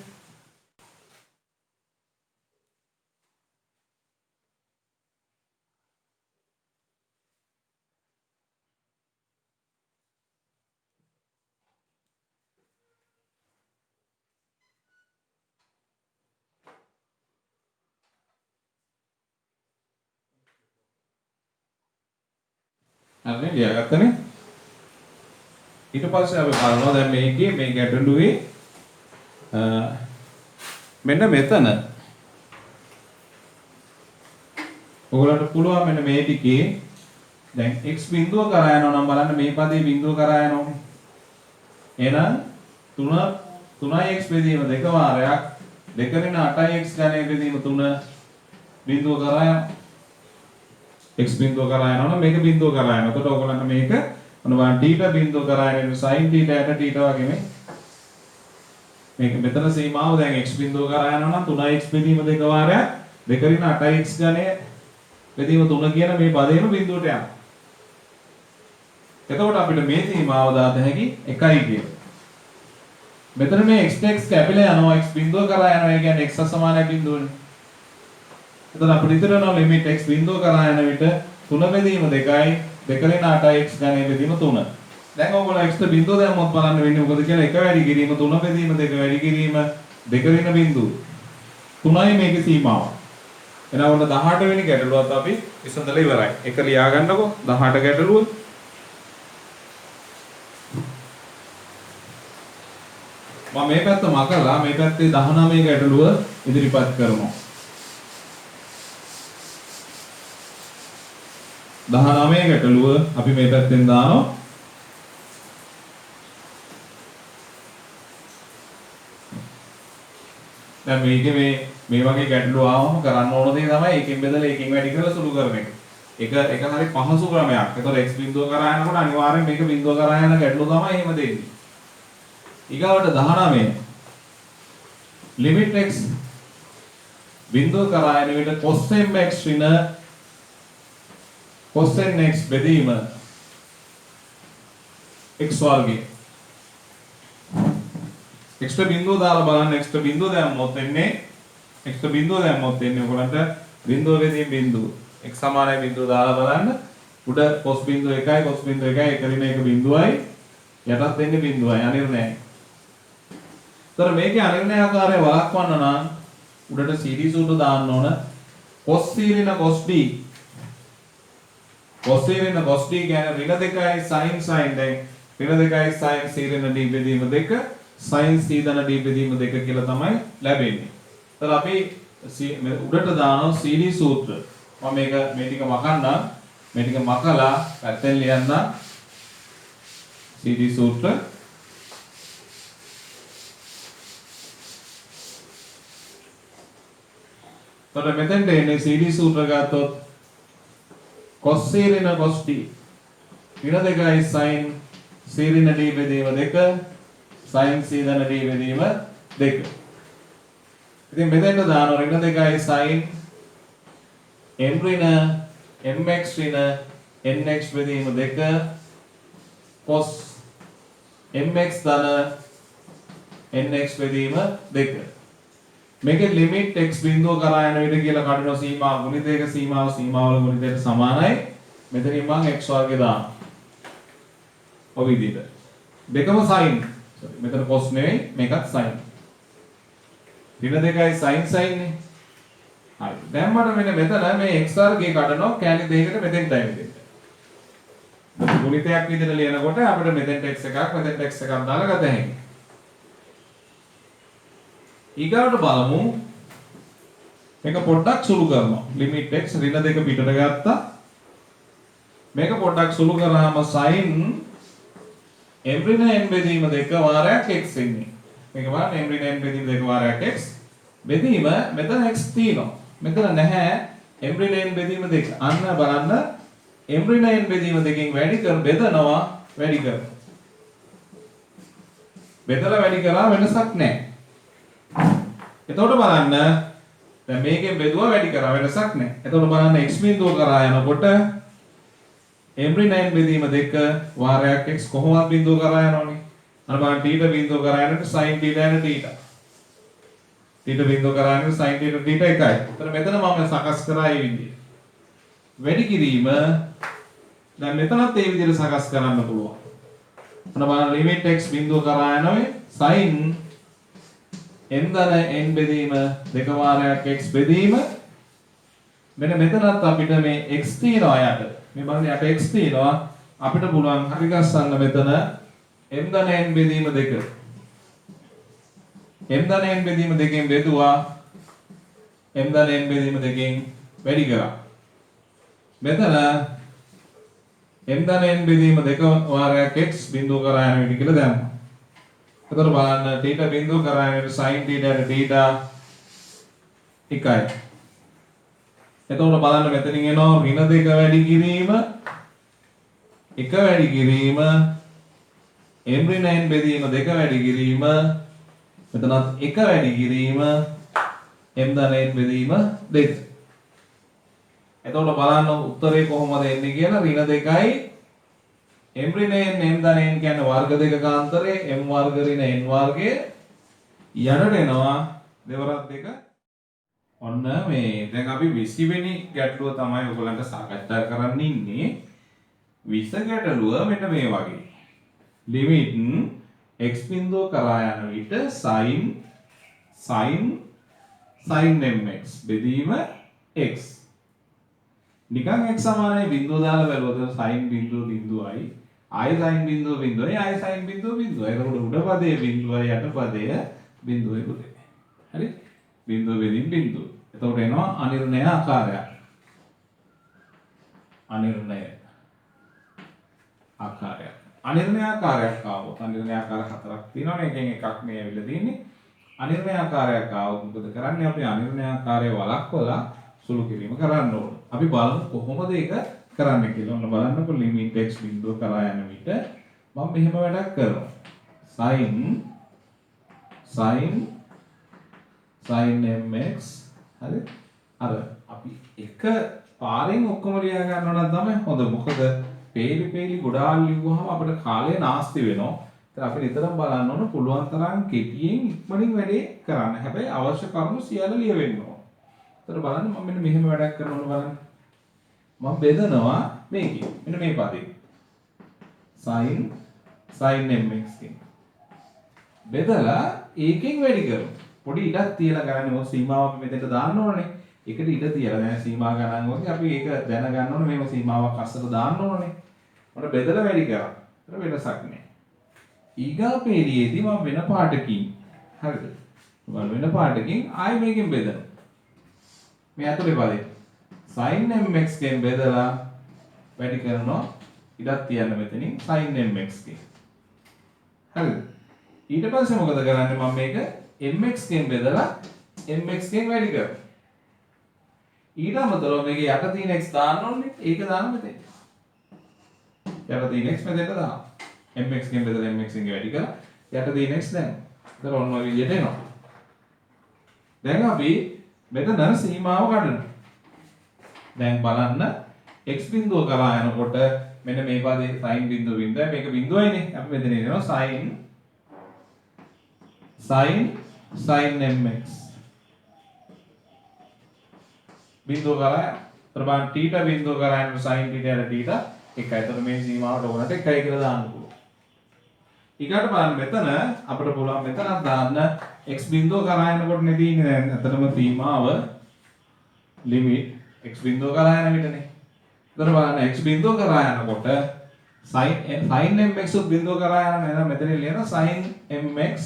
හරිනේ ලියාගත්තනේ. ඊට පස්සේ අපි බලනවා දැන් මේකේ මේ ගැටලුවේ මෙන්න මෙතන ඔයගොල්ලන්ට පුළුවන් මෙන්න මේ ටිකේ දැන් x බිඳුව කරා යනවා නම් බලන්න මේ පදේ බිඳුව කරා යනවානේ. එහෙනම් 3x බෙදීම දෙක වාරයක් 2 8x ගණයේ බෙදීම 3 බිඳුව කරා යනවා. x බිඳුව කරා යනවා නම් මේක බිඳුව කරා යනවා. එතකොට ඔයගොල්ලන්ට මේක මොන බලන්න θ බිඳුව කරා යන sin θ යට θ වගේ මේක මෙතන සීමාව දැන් x බිඳුව කරා යනවා නම් 3x බෙදීම දෙක වාරයක් 2 8x ගණයේ බෙදීම 3 කියන මේ පදේම බිඳුවට යනවා. එතකොට අපිට මේ සීමාව දාත හැකි 1යි කියලා. මෙතන මේ x කැපිලා යනවා x බිඳුව කරා යනවා. ඒ කියන්නේ x සමානයි බිඳුවනේ. එතන අපිට ඉතින් යනවා limit x බිඳුව කරා යන විට 3 බෙදීම 2යි 2 8x ගණයේ බෙදීම 3. දැන් ඕගොල්ලෝ x බිඳුව දැම්මොත් බලන්න වෙන්නේ මොකද කියලා 1 වැඩි කිරීම 3 බෙදීම 2 වැඩි කිරීම 2 බිඳුව 3යි මේකේ සීමාව. එහෙනම් ඔන්න 18 වෙනි ගැටලුවත් අපි විසඳලා ඉවරයි. එක ලියා ගන්නකො 18 ගැටලුව. මම මේ පැත්ත මකලා මේ පැත්තේ 19 ගැටලුව ඉදිරිපත් කරනවා. 19 ගැටලුව අපි මේ පැත්තෙන් දානවා. දැන් මේකේ මේ වගේ ගැටලු ආවම කරන්න ඕන දේ තමයි එකෙන් බෙදලා එකෙන් වැඩි කරලා සුළු කරන එක. ඒක හරි පහසු ක්‍රමයක්. ඒතකොට x බිඳුව කරා යනකොට අනිවාර්යෙන් මේක බිඳුව කරා යන ගැටලු තමයි එහෙම දෙන්නේ. ඊගාවට 19 limit x බිඳුව කරා යන විට cos mx ඍණ cos nx බෙදීම x වර්ගය x බිඳුව දාලා බලන්න x බිඳුව දැම්මොත් එන්නේ x බිඳුව දැම්මොත් එන්නේ ඔයගලන්ට බිඳුව බෙදීම බිඳුව x සමානයි බිඳුව දාලා බලන්න උඩ cos බිඳුව 1යි cos බිඳුව 1යි එකරින එක බිඳුවයි යටත් එන්නේ බිඳුවයි අනිර්ණයයි. ඒතර මේකේ අනිර්ණයාකාරය වළක්වන්න නම් උඩට සීරීස් උඩ දාන්න ඕන cos ඍණ cos d cos ඍණ cos d කියන්නේ ඍණ 2යි sin දැන් ඍණ 2යි sin c ඍණ d බෙදීම 2 sin c ධන d බෙදීම 2 කියලා තමයි ලැබෙන්නේ. ඒතර අපි උඩට දානවා සීරීස් සූත්‍ර. මම මේ ටික මකන්නම්. මේ ටික මකලා පැත්තෙන් ලියන්න සීරීස් සූත්‍ර. එතකොට මෙතෙන්ට එන්නේ සීරීස් සූත්‍ර ගත්තොත් cos c ඍණ cos d ඍණ 2යි sin c ඍණ d බෙදීම 2 sin c ධන d බෙදීම 2. ඉතින් මෙතෙන්ට දානවා ඍණ 2යි sin m ඍණ mx ඍණ nx බෙදීම 2 cos mx ධන nx බෙදීම 2. මේකේ limit x බිඳුව කරා යන විට කියලා කඩන සීමාව ගුණිතයක සීමාවල ගුණිතයට සමානයි. මෙතනින් මම x වර්ගය දානවා. ඔය විදිහට. දෙකම sin. මෙතන cos නෙවෙයි මේකත් sin. ඍණ 2යි sin නේ. හරි. දැන් මට මෙතන මේ x වර්ගය කඩනවා කැලි දෙකකට මෙතෙන්ට ඇවිදින්න. ගුණිතයක් විදිහට ලියනකොට අපිට මෙතෙන්ට x එකක් මෙතෙන්ට x එකක් දාලා ගත හැකියි. ඊගාට බලමු මේක පොඩ්ඩක් සුළු කරනවා. limit x ඍණ දෙක පිටට ගත්තා. මේක පොඩ්ඩක් සුළු කරාම sin m ඍණ n බෙදීම 2 වාරයක් x ඉන්නේ. මේක බලන්න m ඍණ n බෙදීම 2 වාරයක් x බෙදීම මෙතන x තියෙනවා. මෙතන නැහැ m ඍණ n බෙදීම 2. අන්න බලන්න m ඍණ n බෙදීම 2කින් වැඩි කර බෙදනවා වැඩි කර. බෙදලා වැඩි කරා වෙනසක් නැහැ. එතකොට බලන්න දැන් මේකෙන් බෙදුවා වැඩි කරා වෙනසක් නැහැ. එතකොට බලන්න x බිඳුව කරා යනකොට m ඍණ n බෙදීම 2 වාරයක් x කොහොමද බිඳුව කරා යනවනේ. අර බලන්න θ බිඳුව කරා යනකොට sin θ and θ. θ බිඳුව කරා යනකොට sin θ θ එකයි. එතන මෙතන මම සකස් කරා මේ විදිහට. වැඩි කිරීම දැන් මෙතනත් මේ විදිහට සකස් කරන්න පුළුවන්. අන්න බලන්න limit x බිඳුව කරා යනවේ sin m ධන n බෙදීම 2 වාරයක් x බෙදීම මෙන්න මෙතනත් අපිට මේ x තියනවා යට. මේ බලන්න යට x තියනවා අපිට පුළුවන් හරි ගස්සන්න මෙතන m ධන n බෙදීම 2. m ධන n බෙදීම 2කින් බෙදුවා m ධන n බෙදීම 2කින් වැඩි කරා. මෙතන m ධන n බෙදීම 2 වාරයක් x බිඳුව කරා යන විදිහ කියලා දැම්මා. එතකොට බලන්න θ බිඳුව කරා යන sin θ and θ එකයි. එතකොට බලන්න මෙතනින් එනවා ඍණ 2 වැඩි කිරීම 1 වැඩි කිරීම m ඍණ n බෙදීම 2 වැඩි කිරීම මෙතනත් 1 වැඩි කිරීම m ධන n බෙදීම 2. එතකොට බලන්න උත්තරේ කොහොමද එන්නේ කියලා ඍණ 2යි m ඍණ n m ධන n කියන්නේ වර්ග දෙකක අන්තරේ m වර්ග ඍණ n වර්ගය යනට එනවා දෙවරක් දෙක. ඔන්න මේ දැන් අපි 20 වෙනි ගැටලුව තමයි ඔයගලන්ට සාකච්ඡා කරන්න ඉන්නේ. 20 ගැටලුව මෙන්න මේ වගේ. limit x බිඳුව කරා යන විට sin mx බෙදීම x නිකන් x සමානයි බිඳුව දාලා බලුවොත් sin බිඳුව බිඳුවයි ආය sin බිඳුව බිඳුවයි ආය sin බිඳුව බිඳුවයි. එතකොට උඩ පදයේ බිඳුවයි යට පදයේ බිඳුවයි පුතේ. හරි? බිඳුව බෙදීම බිඳුව. එතකොට එනවා අනිර්ණය ආකාරයක්. අනිර්ණය ආකාරයක්. අනිර්ණය ආකාරයක් ආවොත් අනිර්ණය ආකාර හතරක් තියෙනවනේ. එකෙන් එකක් මේ ඇවිල්ලා තියෙන්නේ. අනිර්ණය ආකාරයක් ආවොත් මොකද කරන්නේ? අපි අනිර්ණය ආකාරය වළක්වලා සුළු කිරීම කරන්න ඕන. අපි බලමු කොහොමද ඒක කරන්න කියලා. ඔන්න බලන්නකො limit x බිඳුව කරා යන විට මම මෙහෙම වැඩක් කරනවා. sin mx හරි? අර අපි එක පාරෙන් ඔක්කොම ලියා ගන්නව නම් තමයි හොඳ. මොකද පේලි ගොඩාක් ලියුවහම අපිට කාලය නාස්ති වෙනවා. ඒත් අපි නිතරම බලන්න ඕන පුළුවන් තරම් කෙටියෙන් ඉක්මනින් වැඩේ කරන්න. හැබැයි අවශ්‍ය කරුණු සියල්ල ලියවෙන්න ඕන. ඒතර බලන්න මම මෙන්න මෙහෙම වැඩක් කරනවා බලන්න. මම බෙදනවා මේකේ. මෙන්න මේ පදේ. sin mx කියන. බෙදලා ඒකෙන් වැඩි කරමු. පොඩි ඉඩක් තියලා ගන්න ඕන සීමාව අපි මෙතෙන්ට දාන්න ඕනේ. ඒකට ඉඩ තියලා දැන් සීමා ගණන් වගේ අපි ඒක දැනගන්න ඕනේ. මේව සීමාවක් අස්සට දාන්න ඕනේ. මට බෙදලා වැඩි කරා. ඒතර වෙනසක් නැහැ. ඊගා පේළියේදී මම වෙන පාටකින් හරිද? වෙන පාටකින් ආයි මේකෙන් බෙදනවා. මේ අතුලේ පදේ sin mx කෙන් බෙදලා වැඩි කරනවා. ඉඩක් තියන්න මෙතනින් sin mx කෙන්. හරිද? ඊට පස්සේ මොකද කරන්නේ මම මේක mx කෙන් බෙදලා mx කෙන් වැඩි කරනවා. ඊට අමතරව මේකේ යට තියෙන x දාන්න ඕනේ. ඒක දාන්න මෙතෙන්. යට තියෙන x මෙතෙන්ට දාන්න. mx කෙන් බෙදලා mx කෙන් වැඩි කරලා යට තියෙන x දැන්. ඒතර ඔන්න ඔය විදිහට එනවා. දැන් අපි මෙතන සීමාව ගන්නවා. දැන් බලන්න x බිඳුව කරා යනකොට මෙන්න මේ පදේ sin බිඳුව බිඳුවයි මේක බිඳුවයිනේ. අපි මෙතන එනවා sin mx බිඳුව කරා ප්‍රමාණ θ බිඳුව කරා යන sin θ and θ එකයි. එතකොට මේ සීමාවට ඕනට එකයි කියලා දාන්න පුළුවන්. ඊකට බලන්න මෙතන අපිට පුළුවන් මෙතනක් දාන්න x බිඳුව කරා යනකොට නේ තියෙන්නේ දැන් අතනම සීමාව limit x බිඳුව කරා යන විටනේ. එතකොට බලන්න x බිඳුව කරා යනකොට sin mx බිඳුව කරා යන නේද මෙතන ලියන sin mx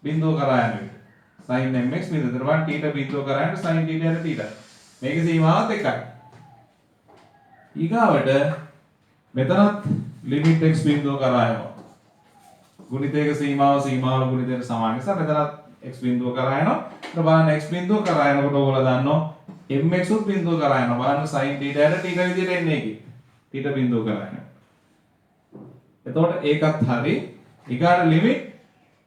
බිඳුව කරා යන විට sin mx බිඳ. එතන බලන්න θ බිඳුව කරාම sin θ යට θ. මේකේ සීමාවත් එකයි. ඊගාවට මෙතනත් limit x බිඳුව කරා යනවා. ගුණිතයක සීමාව ගුණිතයට සමාන නිසා මෙතනත් x බිඳුව කරා යනවා. ඊට බලන්න x බිඳුව කරා යනකොට ඔයගොල්ලෝ දන්නවා mx උත් බිඳුව කරා යනවා. බලන්න sin θ යට θ විදිහට එන්නේ ඒකේ. θ බිඳුව කරා යනවා. එතකොට ඒකත් හරි. ඊගාට limit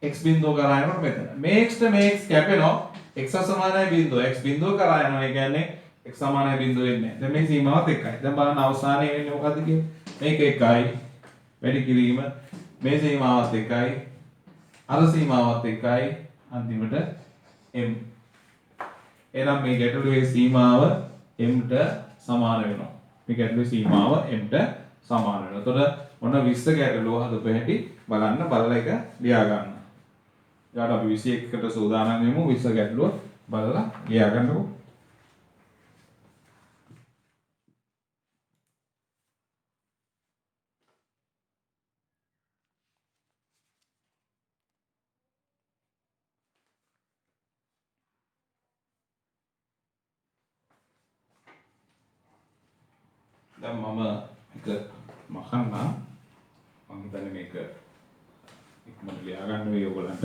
x බිඳුව කරා යනකොට මෙතන. මේ x ට මේ x කැපෙනවා. x සමානයි බිඳුව. x බිඳුව කරා යනවා. ඒ කියන්නේ x සමානයි බිඳුව වෙන්නේ. දැන් මේ සීමාවත් එකයි. දැන් බලන්න අවසානයේ වෙන්නේ මොකද්ද කියන්නේ? මේක එකයි. වැඩි කිරීම මේ සීමාවත් එකයි. අර සීමාවත් එකයි. අන්තිමට m. එහෙනම් මේ ගැටලුවේ සීමාව m ට සමාන වෙනවා. මේ ගැටලුවේ සීමාව m ට සමාන වෙනවා. එතකොට ඔන්න 20 ගැටලුව හදපු හැටි බලන්න බලලා එක ලියා ගන්න. ඊට අපි 21කට සූදානම් වෙමු 20 ගැටලුව බලලා ලියා ගන්නකො. දැන් මම එක මහන්න මම හිතන්නේ මේක ඉක්මනට ලියා ගන්න වෙයි ඔයගලන්ට.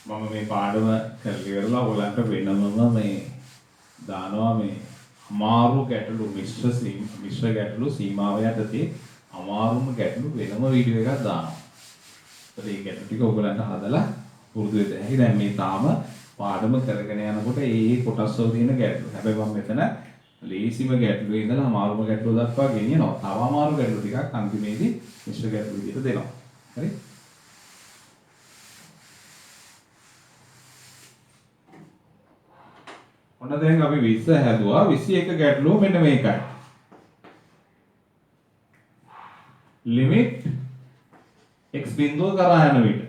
මම මේ පාඩම කරලා ඉවරලා ඔයගලන්ට වෙනමම මේ දානවා මේ අමාරු ගැටලු මිශ්‍ර ගැටලු සීමාව යටතේ අමාරුම ගැටලු වෙනම වීඩියෝ එකක් දානවා. ඒත් මේ ගැටලු ටික ඔයගලන්ට හදලා පුරුදු වෙන්න හැකි. දැන් මේ තාම පාඩම කරගෙන යනකොට ඒ කොටස් වල තියෙන ගැටලු. හැබැයි මම මෙතන ලේසිම ගැටලුවේ ඉඳලා අමාරුම ගැටලුව දක්වා ගෙනියනවා. තව අමාරු ගැටලු ටිකක් අන්තිමේදී මිශ්‍ර ගැටලු විදිහට දෙනවා. හරි? ඔන්න දැන් අපි 20 හැදුවා. 21 ගැටලුව මෙන්න මේකයි. limit x බිඳුව කරා යන විට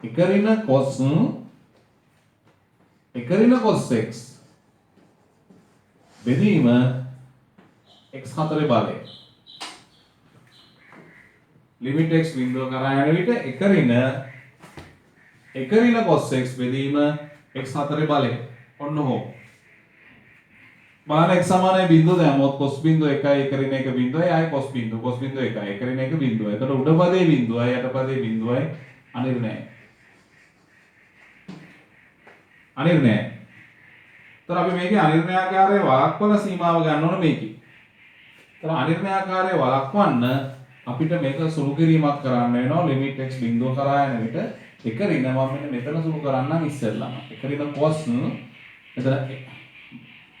එකරින cos x බෙදීම x4 බලය. limit x බිඳුව කරා යන විට එකරින cos x බෙදීම x4 බලය. ඔන්න හො. බලන්න x සමානයි බිඳුව දැම්මොත් cos බිඳුව 1යි එකරින 1 බිඳුවයි ආයි cos බිඳුව 1යි එකරින 1 බිඳුවයි. එතකොට උඩ පදේ බිඳුවයි යට පදේ බිඳුවයි අනිර්ණයයි. අනිර්ණයයි. तर අපි මේකේ අනිර්ණයාකාරයේ වළක්වන සීමාව ගන්න ඕන මේකේ. तर අනිර්ණයාකාරයේ වළක්වන්න අපිට මේක සුළු කිරීමක් කරන්න වෙනවා limit x බිඳුව කරා යන විට එකරින මම මෙතන සුළු කරන්නම් ඉස්සෙල්ලාම. එකරින cos මෙතන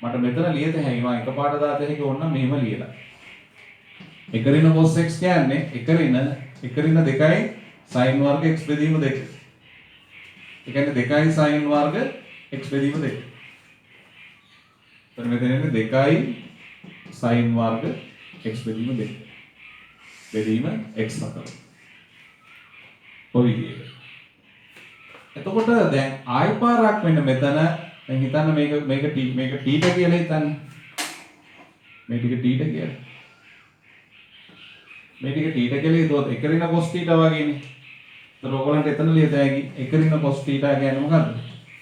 මට මෙතන ලියත හැකියි මම එකපාරට දාත හැකි ඕන මෙහෙම ලියලා. එකරින cos x කියන්නේ එකරින 2යි sin වර්ග x බෙදීම 2. ඒ කියන්නේ 2යි sin වර්ග x බෙදීම 2. तर මෙතන එන්නේ 2යි sin වර්ග x බෙදීම 2. බෙදීම x4. ඔය විදිහට. එතකොට දැන් ආයි පාරක් වෙන්න මෙතන දැන් හිතන්න මේක t කියලා හිතන්න. මේ ටික t කියලා. මේ ටික t කියලා හිතුවොත් එකරින cos θ වගේනේ. ඒතර ඔයගොල්ලන්ට එතන ලියත හැකි එකරින cos θ කියන්නේ මොකද්ද?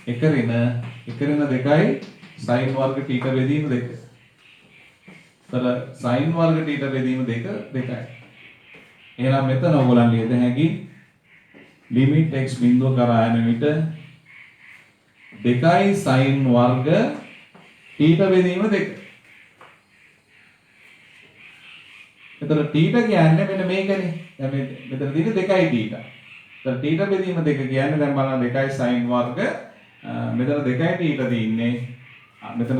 එකරින 2යි sin වර්ග θ බෙදීම 2. ඒතර sin වර්ග θ බෙදීම 2යි. එහෙනම් මෙතන ඔයගොල්ලන් ලියත හැකි limit x බිඳුව කරා යන විට 2යි sin වර්ග θ බෙදීම 2. එතන θ කියන්නේ මෙන්න මේකනේ. දැන් මෙතන තියෙන්නේ 2යි θ. එතන θ බෙදීම 2 කියන්නේ දැන් බලන්න 2යි sin වර්ග මෙතන 2යි θ තියෙන්නේ. මෙතන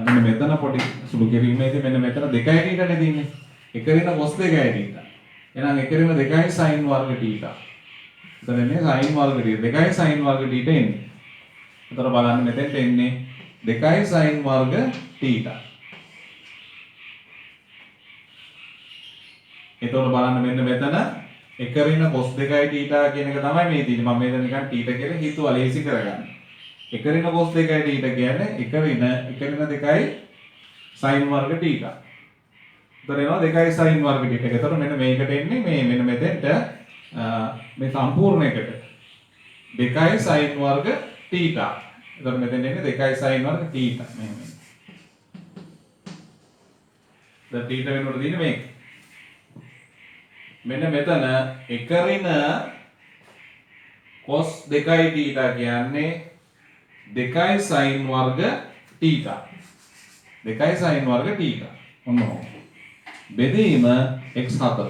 මෙන්න මෙතන පොඩි සුළු කිරීමේදී මෙන්න මෙතන 2යි θ නේ තියෙන්නේ. එකරින cos 2යි θ. එහෙනම් එකරින 2යි sin වර්ග θ. එතන එන්නේ sin වර්ග θ. 2යි sin වර්ග θ එන්නේ. එතන බලන්න මෙතෙන්ට එන්නේ 2යි sin වර්ග θ. එතකොට බලන්න මෙන්න මෙතන එකරින cos 2යි θ කියන එක තමයි මේ තියෙන්නේ. මම මෙතන නිකන් θ කියලා හිතුවා ලේසි කරගන්න. එකරින cos 2යි θ කියන්නේ එකරින 2යි sin වර්ග θ. එතන එනවා 2යි sin වර්ග θ. එතකොට මෙන්න මේකට එන්නේ මෙන්න මෙතෙන්ට මේ සම්පූර්ණ එකට 2 sin වර්ග θ. එතකොට මෙතන එන්නේ 2 sin වර්ග θ. මෙහෙම. දැන් θ වෙනකොට තියෙන්නේ මේක. මෙන්න මෙතන එක ඍණ cos 2 θ කියන්නේ 2 sin වර්ග θ. 2 sin වර්ග θ. ඔන්න ඔහොම. බෙදීම x4.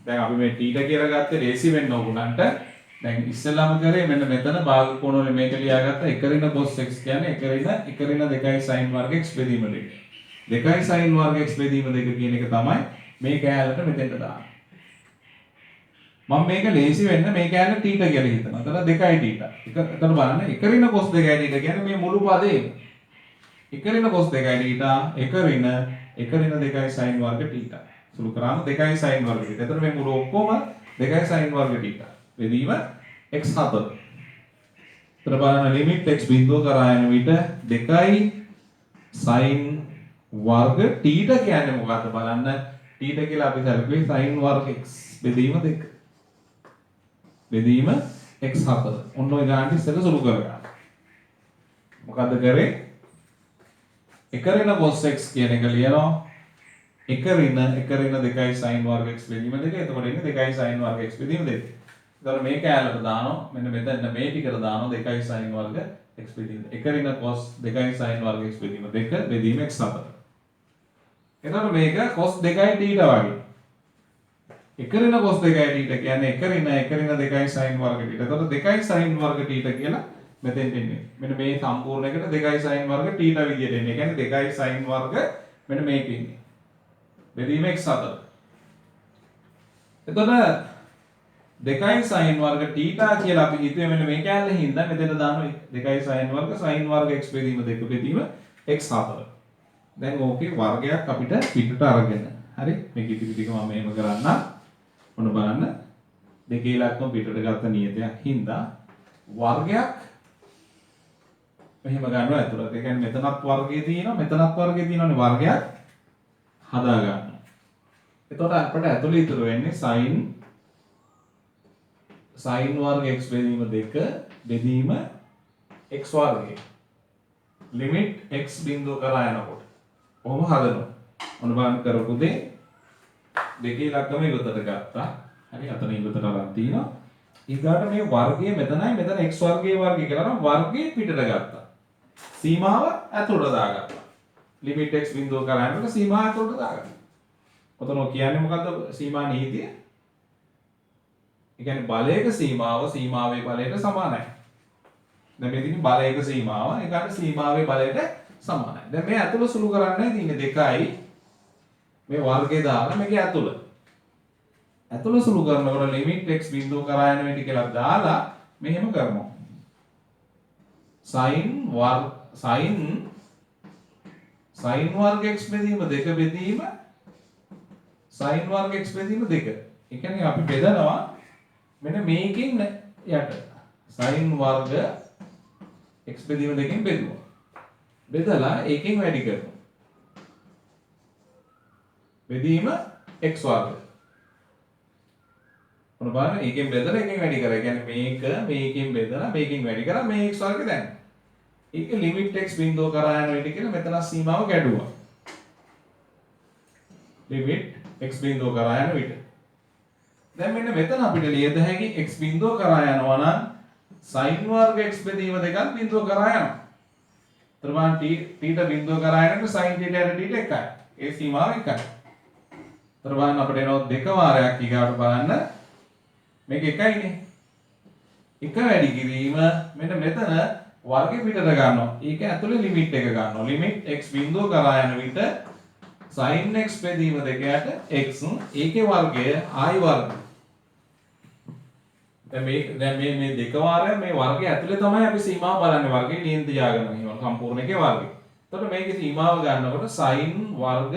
දැන් අපි මේ θ කියලා ගත්තේ රේසි වෙන්න ඕගොල්ලන්ට. දැන් ඉස්සෙල්ලාම කරේ මෙන්න මෙතන භාග කෝණ වල මේක ලියාගත්තා. එක ඍණ cos x කියන්නේ එක ඍණ 2 sin වර්ග x බෙදීම 2. 2 sin වර්ග x බෙදීම 2 කියන එක තමයි මේ කෑල්ලට මෙතෙන්ට දාන්නේ. මම මේක ලේසි වෙන්න මේ කෑල්ල θ කියලා හිතනවා. එතන 2 θ. එතන බලන්න එක ඍණ cos 2 θ කියන්නේ මේ මුළු පදේම. එක ඍණ cos 2 θ එක ඍණ 2 sin වර්ග θ. සුළු කරාම 2 sin වර්ග θ. එතන මේ මුළු ඔක්කොම 2 sin වර්ග θ. බෙදීම x4. එතන බලන්න ලිමිට් x බිඳුව කරා යන විට 2 sin වර්ග θ කියන්නේ මොකක්ද බලන්න. θ කියලා අපි සැලකුවේ sin වර්ග x බෙදීම 2. බෙදීම x4. ඔන්න ඔය ගානට ඉස්සෙල්ලා සුළු කරගන්න. මොකද්ද කරේ? එක ඍණ cos x කියන එක ලියනවා. එක ඍණ 2 sin වර්ග x බෙදීම 2. එතකොට ඉන්නේ 2 sin වර්ග x බෙදීම 2. එතකොට මේ කෑල්ලට දානවා. මෙන්න මෙතන මේ ටිකට දානවා 2 sin වර්ග x බෙදීම. එක ඍණ cos 2 sin වර්ග x බෙදීම 2 බෙදීම x4. එතකොට මේක cos 2 θ වගේ. එක ඍණ cos 2 θ කියන්නේ එක ඍණ 2 sin වර්ග θ. එතකොට 2 sin වර්ග θ කියලා මෙතෙන්ට එන්නේ. මෙන්න මේ සම්පූර්ණ එකට 2 sin වර්ග θ විදියට එන්නේ. ඒ කියන්නේ 2 sin වර්ග මෙන්න මේක ඉන්නේ. බෙදීම x4. එතකොට 2 sin වර්ග θ කියලා අපි හිතුවේ මෙන්න මේ කැලේ හින්දා මෙතන දානවා 2 sin වර්ග x බෙදීම 2 බෙදීම x4. දැන් ඕකේ වර්ගයක් අපිට පිටට අරගෙන. හරි? මේක ඉතිරි ටික මම එහෙම කරන්නම්. ඔන්න බලන්න. දෙකේ ඉලක්කම පිටට ගත්ත නියතයක් හින්දා වර්ගයක් මෙහෙම ගන්නවා ඇතුළට. ඒ කියන්නේ මෙතනත් වර්ගය තියෙනවා මෙතනත් වර්ගය තියෙනවානේ වර්ගයක් හදා ගන්න. එතකොට අපිට ඇතුළේ ඉතුරු වෙන්නේ sin වර්ග x බෙදීම 2 බෙදීම x වර්ගය. ලිමිට් x බිඳුව කරා යනකොට. කොහොම හදනවා? ඔන්න බලන්න කරපු දේ දෙකේ ඉලක්කම ඉවතට ගත්තා. හරි අතන ඉවතට අරන් තිනවා. ඊගාට මේ වර්ගය මෙතනයි මෙතන x වර්ගයේ වර්ගය කියලා නම් වර්ගයේ පිටට ගත්තා. සීමාව ඇතුළට දාගත්තා. ලිමිට් x බිඳුව කරා යනකොට සීමාව ඇතුළට දාගත්තා. ඔතන කියන්නේ මොකද්ද සීමා නීතිය? ඒ කියන්නේ බලයක සීමාව සීමාවේ බලයට සමානයි. දැන් මේ තියෙන බලයක සීමාව ඒකට සීමාවේ බලයට සමානයි. දැන් මේ ඇතුළ සුළු කරන්නයි තියෙන්නේ 2යි මේ වර්ගය දාලා මේකේ ඇතුළ. ඇතුළ සුළු කරනකොට ලිමිට් x බිඳුව කරා යන විදිහ කියලා දාලා මෙහෙම කරනවා. sin වර්ග x බෙදීම 2 බෙදීම sin වර්ග x බෙදීම 2. ඒ කියන්නේ අපි බෙදනවා මෙන්න මේකෙන් යට sin වර්ග x බෙදීම 2කින් බෙදුවා. බෙදලා ඒකෙන් වැඩි කරනවා. බෙදීම x වර්ග. මොන බලන්න ඒකෙන් බෙදලා ඒකෙන් වැඩි කරා. ඒ කියන්නේ මේකෙන් බෙදලා මේකෙන් වැඩි කරා මේ x වර්ගය දැන්. ඒක ලිමිට් x බිඳුව කරා යන විදිහ කියලා මෙතන සීමාව ගැඩුවා. ලිමිට් x බිඳුව කරා යන විදිහ. දැන් මෙන්න මෙතන අපිට ලියද හැකි x බිඳුව කරා යනවා නම් sin වර්ග x බෙදීම 2ක් බිඳුව කරා යනවා. ත්‍රිමාන θ බිඳුව කරා යනකොට sin θ යට θ එකයි. ඒ සීමාව එකයි. ත්‍රිමාන අපිට එනවා දෙක වාරයක් ඊගාට බලන්න. මේක එකයිනේ. එක වැඩි කිරීම මෙන්න මෙතන වර්ගෙ පිටට ගන්නවා. ඒක ඇතුලේ ලිමිට් එක ගන්නවා. ලිමිට් x බිඳුව කරා යන විට sin x බෙදීම 2ට x ඒකේ වර්ගය i වර්ගය. දැන් මේ දෙක වාරයක් මේ වර්ගය ඇතුලේ තමයි අපි සීමාව බලන්නේ. වර්ගේ ලියන් තියාගෙන එහෙම සම්පූර්ණ එකේ වර්ගය. එතකොට මේකේ සීමාව ගන්නකොට sin වර්ග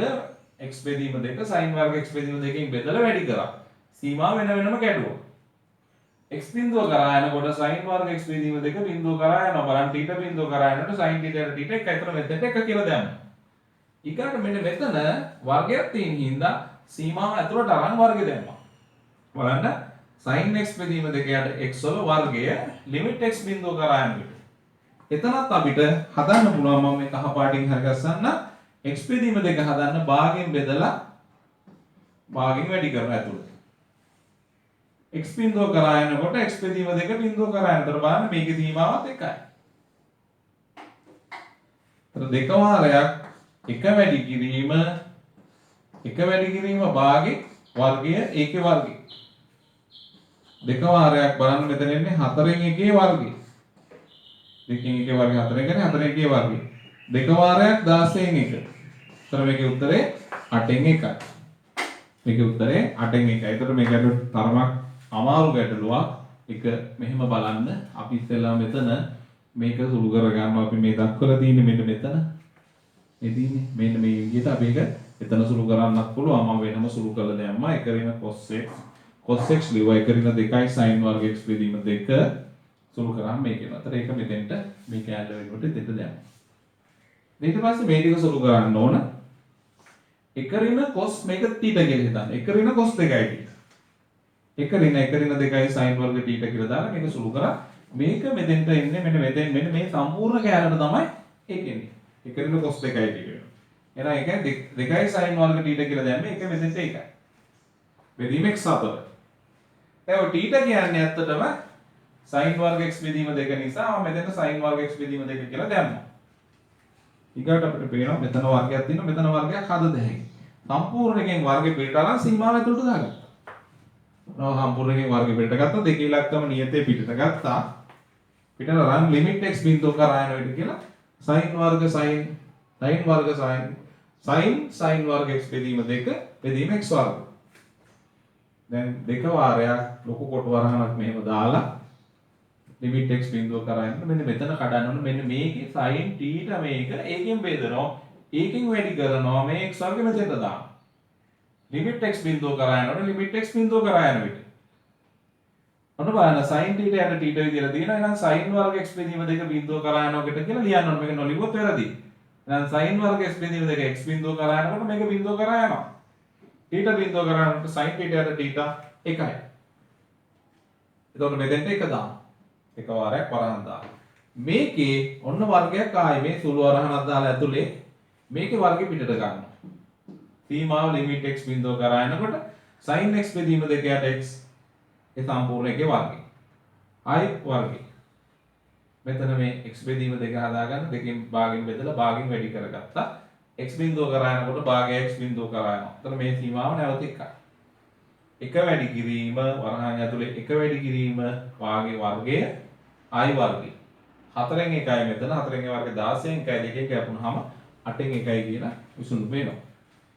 x බෙදීම 2 sin වර්ග x බෙදීම 2කින් බෙදලා වැඩි කරා. සීමාව වෙන වෙනම කැඩුවා. x බිඳුව කරා යනකොට sin වර්ග x බෙදීම 2 බිඳුව කරා යනවා. බලන්න θ බිඳුව කරා යනකොට sin θ යට θ එකයි. එතන මෙතනට 1 කියලා දැම්මා. ඊගාට මෙන්න මෙතන වර්ගයක් තියෙන හින්දා සීමාව ඇතුළට අරන් වර්ගය දැම්මා. බලන්න sin x බෙදීම දෙක යට x වල වර්ගය limit x බිඳුව කරා යන විට. එතනත් අපිට හදන්න පුළුවන් මම මේ කහ පාටින් හරි ගස්සන්න x බෙදීම දෙක හදන්න භාගයෙන් බෙදලා භාගයෙන් වැඩි කරනවා ඇතුළේ. x බිඳුව කරා යනකොට x බෙදීම දෙක බිඳුව කරා යනතර බලන්න මේකේ සීමාවත් එකයි. ඒතර දෙක වාරයක් එක වැඩි කිරීම භාගේ වර්ගය ඒකේ වර්ගය. දෙක වාරයක් බලන්න මෙතන එන්නේ 4න් එකේ වර්ගය. දෙකෙන් එකේ වර්ගය 4න් කරේ 4න් එකේ වර්ගය. දෙක වාරයක් 16න් එක. ඒතර මේකේ උත්තරේ 8න් 1යි. මේකේ උත්තරේ 8න් 1යි. ඒතර මේ ගැටලුව තරමක් අමාරු ගැටලුවක්. එක මෙහෙම බලන්න අපි ඉස්සෙල්ලා මෙතන මේක සුළු කර ගන්නවා අපි මේ දක්වලා තියෙන්නේ මෙන්න මෙතන. මේ තියෙන්නේ මෙන්න මේ විදිහට අපි ඒක එතන සුළු කරන්නත් පුළුවන්. මම වෙනම සුළු කළා දැම්මා. එක රින cos x ලියුවා එක රින 2යි sin වර්ග x බෙදීම 2 සුළු කරාම මේක එනවා. ඒතර ඒක මෙතෙන්ට මේ කැලේ වෙනකොට දෙන්න දැම්මා. ඊට පස්සේ මේ ටික සුළු කරන්න ඕන. එක රින cos මේක θ කියලා හිතන්න. එක රින cos 2යි θ. එක රින 2යි sin වර්ග θ කියලා දාලා මේක සුළු කරා. මේක මෙතෙන්ට එන්නේ මෙන්න මෙන්න මේ සම්පූර්ණ කැලේට තමයි ඒක එන්නේ. එක රින cos 2යි θ වෙනවා. එහෙනම් ඒකයි 2යි sin වර්ග θ කියලා දැම්මේ. ඒක මෙතෙන්ට ඒකයි. බෙදීම x 4. දැන් θ කියන්නේ ඇත්තටම sin වර්ග x බෙදීම 2 නිසා මම මෙතන sin වර්ග x බෙදීම 2 කියලා දැම්මා. ඊගාට අපිට පේනවා මෙතන වර්ගයක් තියෙනවා මෙතන වර්ගයක් හද දෙහැකි. සම්පූර්ණ එකෙන් වර්ගෙ පිටට අරන් සීමාව ඇතුළට දාගත්තා. සම්පූර්ණ එකෙන් වර්ගෙ පිටට ගත්තා දෙක ඉලක්කම නියතේ පිටට ගත්තා. පිටට අරන් limit x බිඳුව කරා යන විදිහ කියලා sin වර්ග sin වර්ග x බෙදීම 2 බෙදීම x වර්ග. දැන් දෙක වාරයක් ලොකු කොට වරහනක් මෙහෙම දාලා limit x බිඳුව කරා යනකොට මෙන්න මෙතන කඩන්න ඕනේ මෙන්න මේකේ sin θ මේක ඒකෙන් බෙදනවා ඒකෙන් වැඩි කරනවා මේ x වර්ගෙ මෙතෙන්ට දානවා limit x බිඳුව කරා යනකොට limit x බිඳුව කරා යන විට ඔන්න බලන්න sin θ යට θ විදියට දිනනවා එහෙනම් sin වර්ග x බෙදීම 2 බිඳුව කරා යනකොට කියලා ලියන්න ඕනේ මේක නොලිව්වොත් වැරදි එහෙනම් sin වර්ග x බෙදීම 2 x බිඳුව කරා යනකොට මේක බිඳුව කරා යනවා θ බිඳුව කරා යනකොට sin θ යට θ එකයි එතකොට මෙතෙන්ට එක දානවා එක වාරයක් වරහන් දාලා මේකේ ඔන්න වර්ගයක් ආයේ මේ සුළු වරහනක් දාලා ඇතුලේ මේකේ වර්ගෙ පිටට ගන්නවා සීමාව limit x බිඳුව කරා යනකොට sin x බෙදීම 2 යට x ඒ සම්පූර්ණ එකේ වර්ගය i වර්ගය මෙතන මේ x බෙදීම 2 හදාගන්න දෙකෙන් භාගයෙන් බෙදලා භාගයෙන් වැඩි කරගත්තා x බිඳුව කරා යනකොට භාගය x බිඳුව කරා යනවා එතන මේ සීමාව නැවත එකයි එක වැඩි කිරීම වරහන් ඇතුලේ එක වැඩි කිරීම වාගේ වර්ගය i වර්ගය 4න් 1යි මෙතන 4න් වර්ගය 16න් 1යි දෙකෙන් කැපුණාම 8න් 1යි කියලා විසඳුම වෙනවා.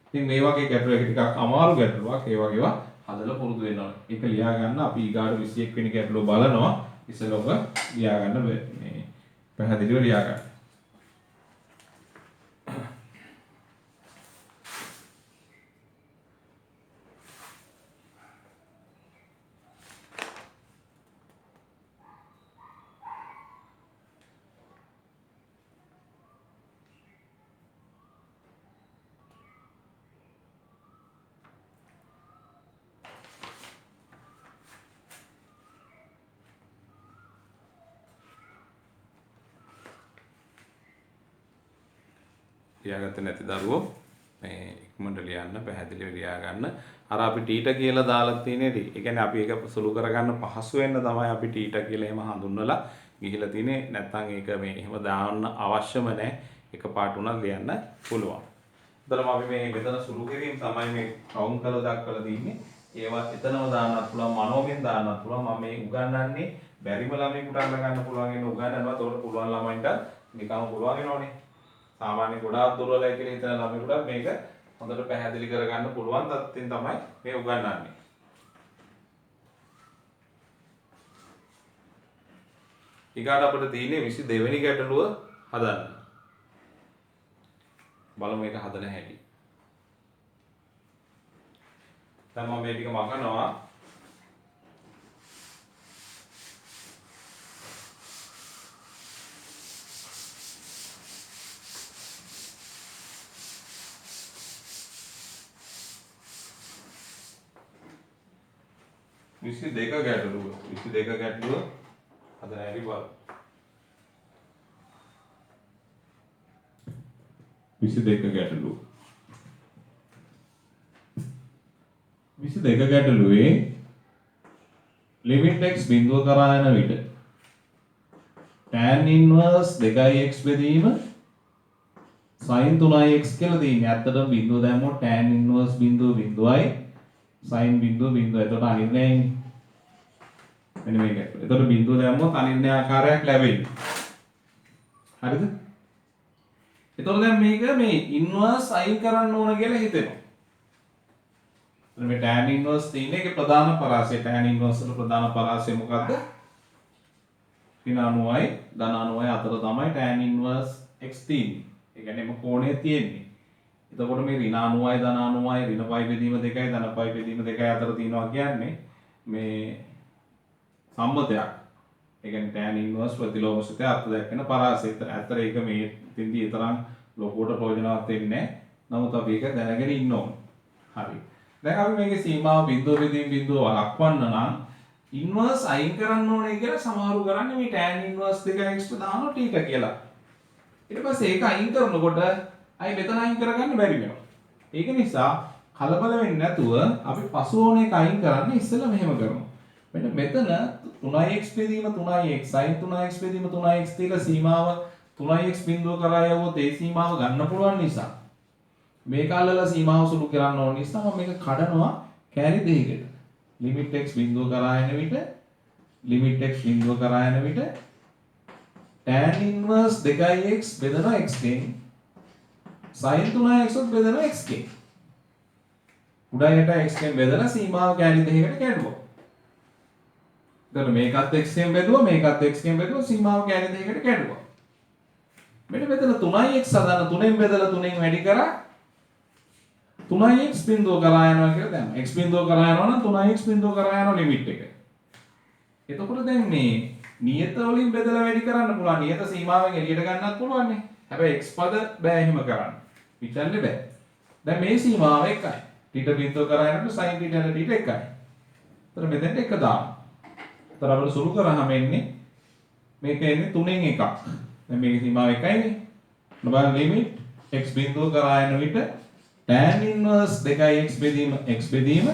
ඉතින් මේ වගේ ගැටලුවක ටිකක් අමාරු ගැටලුවක් ඒ වගේ ඒවා හදලා පුරුදු වෙන්න ඕනේ. ඒක ලියා ගන්න අපි ඊගාට 21 වෙනි ගැටලුව බලනවා. ඉස්සෙල්ලා ඔබ ලියා ගන්න මේ පැහැදිලිව ලියා ගන්න. ලියාගත්තේ නැති දරුවෝ මේ ඉක්මනට ලියන්න පැහැදිලිව ලියා ගන්න. අර අපි ටීට කියලා දාලා තියෙන්නේ. ඒ කියන්නේ අපි ඒක සුළු කරගන්න පහසු වෙන්න තමයි අපි ටීට කියලා එහෙම හඳුන්වලා ගිහිලා තියෙන්නේ. නැත්නම් ඒක මේ එහෙම දාන්න අවශ්‍යම නැහැ. එකපාරට උනත් ලියන්න පුළුවන්. එතනම අපි මේ මෙතන සුළු කිරීම තමයි මේ කවුන් කරලා දක්වලා තියෙන්නේ. ඒවා එතනම දාන්නත් පුළුවන් මනෝවෙන් දාන්නත් පුළුවන්. මම මේ උගන්වන්නේ බැරිම ළමයෙකුට අල්ල ගන්න පුළුවන් වෙන උගන්වනවා. ඒතකොට පුළුවන් ළමයින්ට නිකම්ම පුළුවන් වෙනවනේ. සාමාන්‍ය ගොඩාක් දුර්වලයි කියලා හිතන ළමයෙකුට මේක හොඳට පැහැදිලි කරගන්න පුළුවන් තත්ත්වෙන් තමයි මේ උගන්වන්නේ. ඊගාට අපිට තියෙන්නේ 22 වෙනි ගැටලුව හදන්න. බලමු මේක හදන හැටි. දැන් මම මේ ටික මගනවා. 22 ගැටලුව 22 ගැටලුව හදන හැටි බලමු. 22 ගැටලුව 22 ගැටලුවේ limit x බිඳුව කරා යන විට tan inverse 2x බෙදීම sin 3x කියලා තියෙන්නේ. ඇත්තටම බිඳුව දැම්මොත් tan inverse බිඳුව බිඳුවයි sin බිඳුව බිඳුවයි. එතකොට අනිර්ණයයි. මෙන්න මේක. එතකොට බිඳුව දැම්මොත් අනිර්ණය ආකාරයක් ලැබෙන්නේ. හරිද? එතකොට දැන් මේක මේ inverse අයින් කරන්න ඕන කියලා හිතෙනවා. මේ tan inverse තියෙන එකේ ප්‍රධාන පරාසය tan inverse වල ප්‍රධාන පරාසය මොකද්ද? ඍණ 90යි ධන 90යි අතර තමයි tan inverse x තියෙන්නේ. ඒ කියන්නේ මේ කෝණය තියෙන්නේ. එතකොට මේ ඍණ 90යි ධන 90යි ඍණ π බෙදීම 2යි ධන π බෙදීම 2යි අතර තියෙනවා කියන්නේ මේ සම්මතයක්. ඒ කියන්නේ tan inverse ප්‍රතිලෝමසිතය අර්ථ දක්වන පරාසය. ඇත්තට ඒක මේ තින්දී තරම් ලොකුවට ප්‍රයෝජනවත් වෙන්නේ නැහැ. නමුත් අපි ඒක දැනගෙන ඉන්න ඕනේ. හරි. දැන් අපි මේකේ සීමාව බිඳුව බෙදීම බිඳුව වළක්වන්න නම් ඉන්වර්ස් අයින් කරන්න ඕනේ කියලා සමහරු කරන්නේ මේ tan ඉන්වර්ස් 2x දානවා t කියලා. ඊට පස්සේ ඒක අයින් කරනකොට අයි මෙතන අයින් කරගන්න බැරි වෙනවා. ඒක නිසා කලබල වෙන්නේ නැතුව අපි පසු ඕන එක අයින් කරන්න ඉස්සෙල්ලා මෙහෙම කරනවා. මෙන්න මෙතන 3x බෙදීම 3x sin 3x බෙදීම 3x තියලා සීමාව 3x බිඳුව කරා යවුවොත් ඒ සීමාව ගන්න පුළුවන් නිසා මේක අල්ලලා සීමාව සුළු කරන්න ඕන නිසා මම මේක කඩනවා කැරි දෙකකට. limit x බිඳුව කරා යන විට limit x බිඳුව කරා යන විට tan inverse 2x බෙදෙනවා x ගෙන් sin 3x උත් බෙදෙනවා x ගෙන්. උඩ යට x ගෙන් බෙදලා සීමාව කැරි දෙකකට කැඩුවා. එතකොට මේකත් x ගෙන් බෙදුවා මේකත් x ගෙන් බෙදුවා සීමාව කැරි දෙකකට කැඩුවා. මෙන්න මෙතන 3x හදන 3ෙන් බෙදලා 3ෙන් වැඩි කරා 3x බිඳුව කරා යනවා කියලා දැන් x බිඳුව කරා යනවා නම් 3x බිඳුව කරා යනවා ලිමිට් එක. එතකොට දැන් මේ නියත වලින් බෙදලා වැඩි කරන්න පුළුවන්. නියත සීමාවෙන් එළියට ගන්නත් පුළුවන් නේ. හැබැයි x පද බෑ එහෙම කරන්න. විචල්නේ බෑ. දැන් මේ සීමාව එකයි. θ බිඳුව කරා යනකොට sin θ යන θ එකයි. ඒතර මෙතෙන්ට එක දාන්න. ඒතර අපිට සුළු කරාම එන්නේ මේක එන්නේ 3න් එකක්. දැන් මේකේ සීමාව එකයිනේ. බලන්න ලිමිට් x බිඳුව කරා යන විට tan inverse 2x බෙදීම x බෙදීම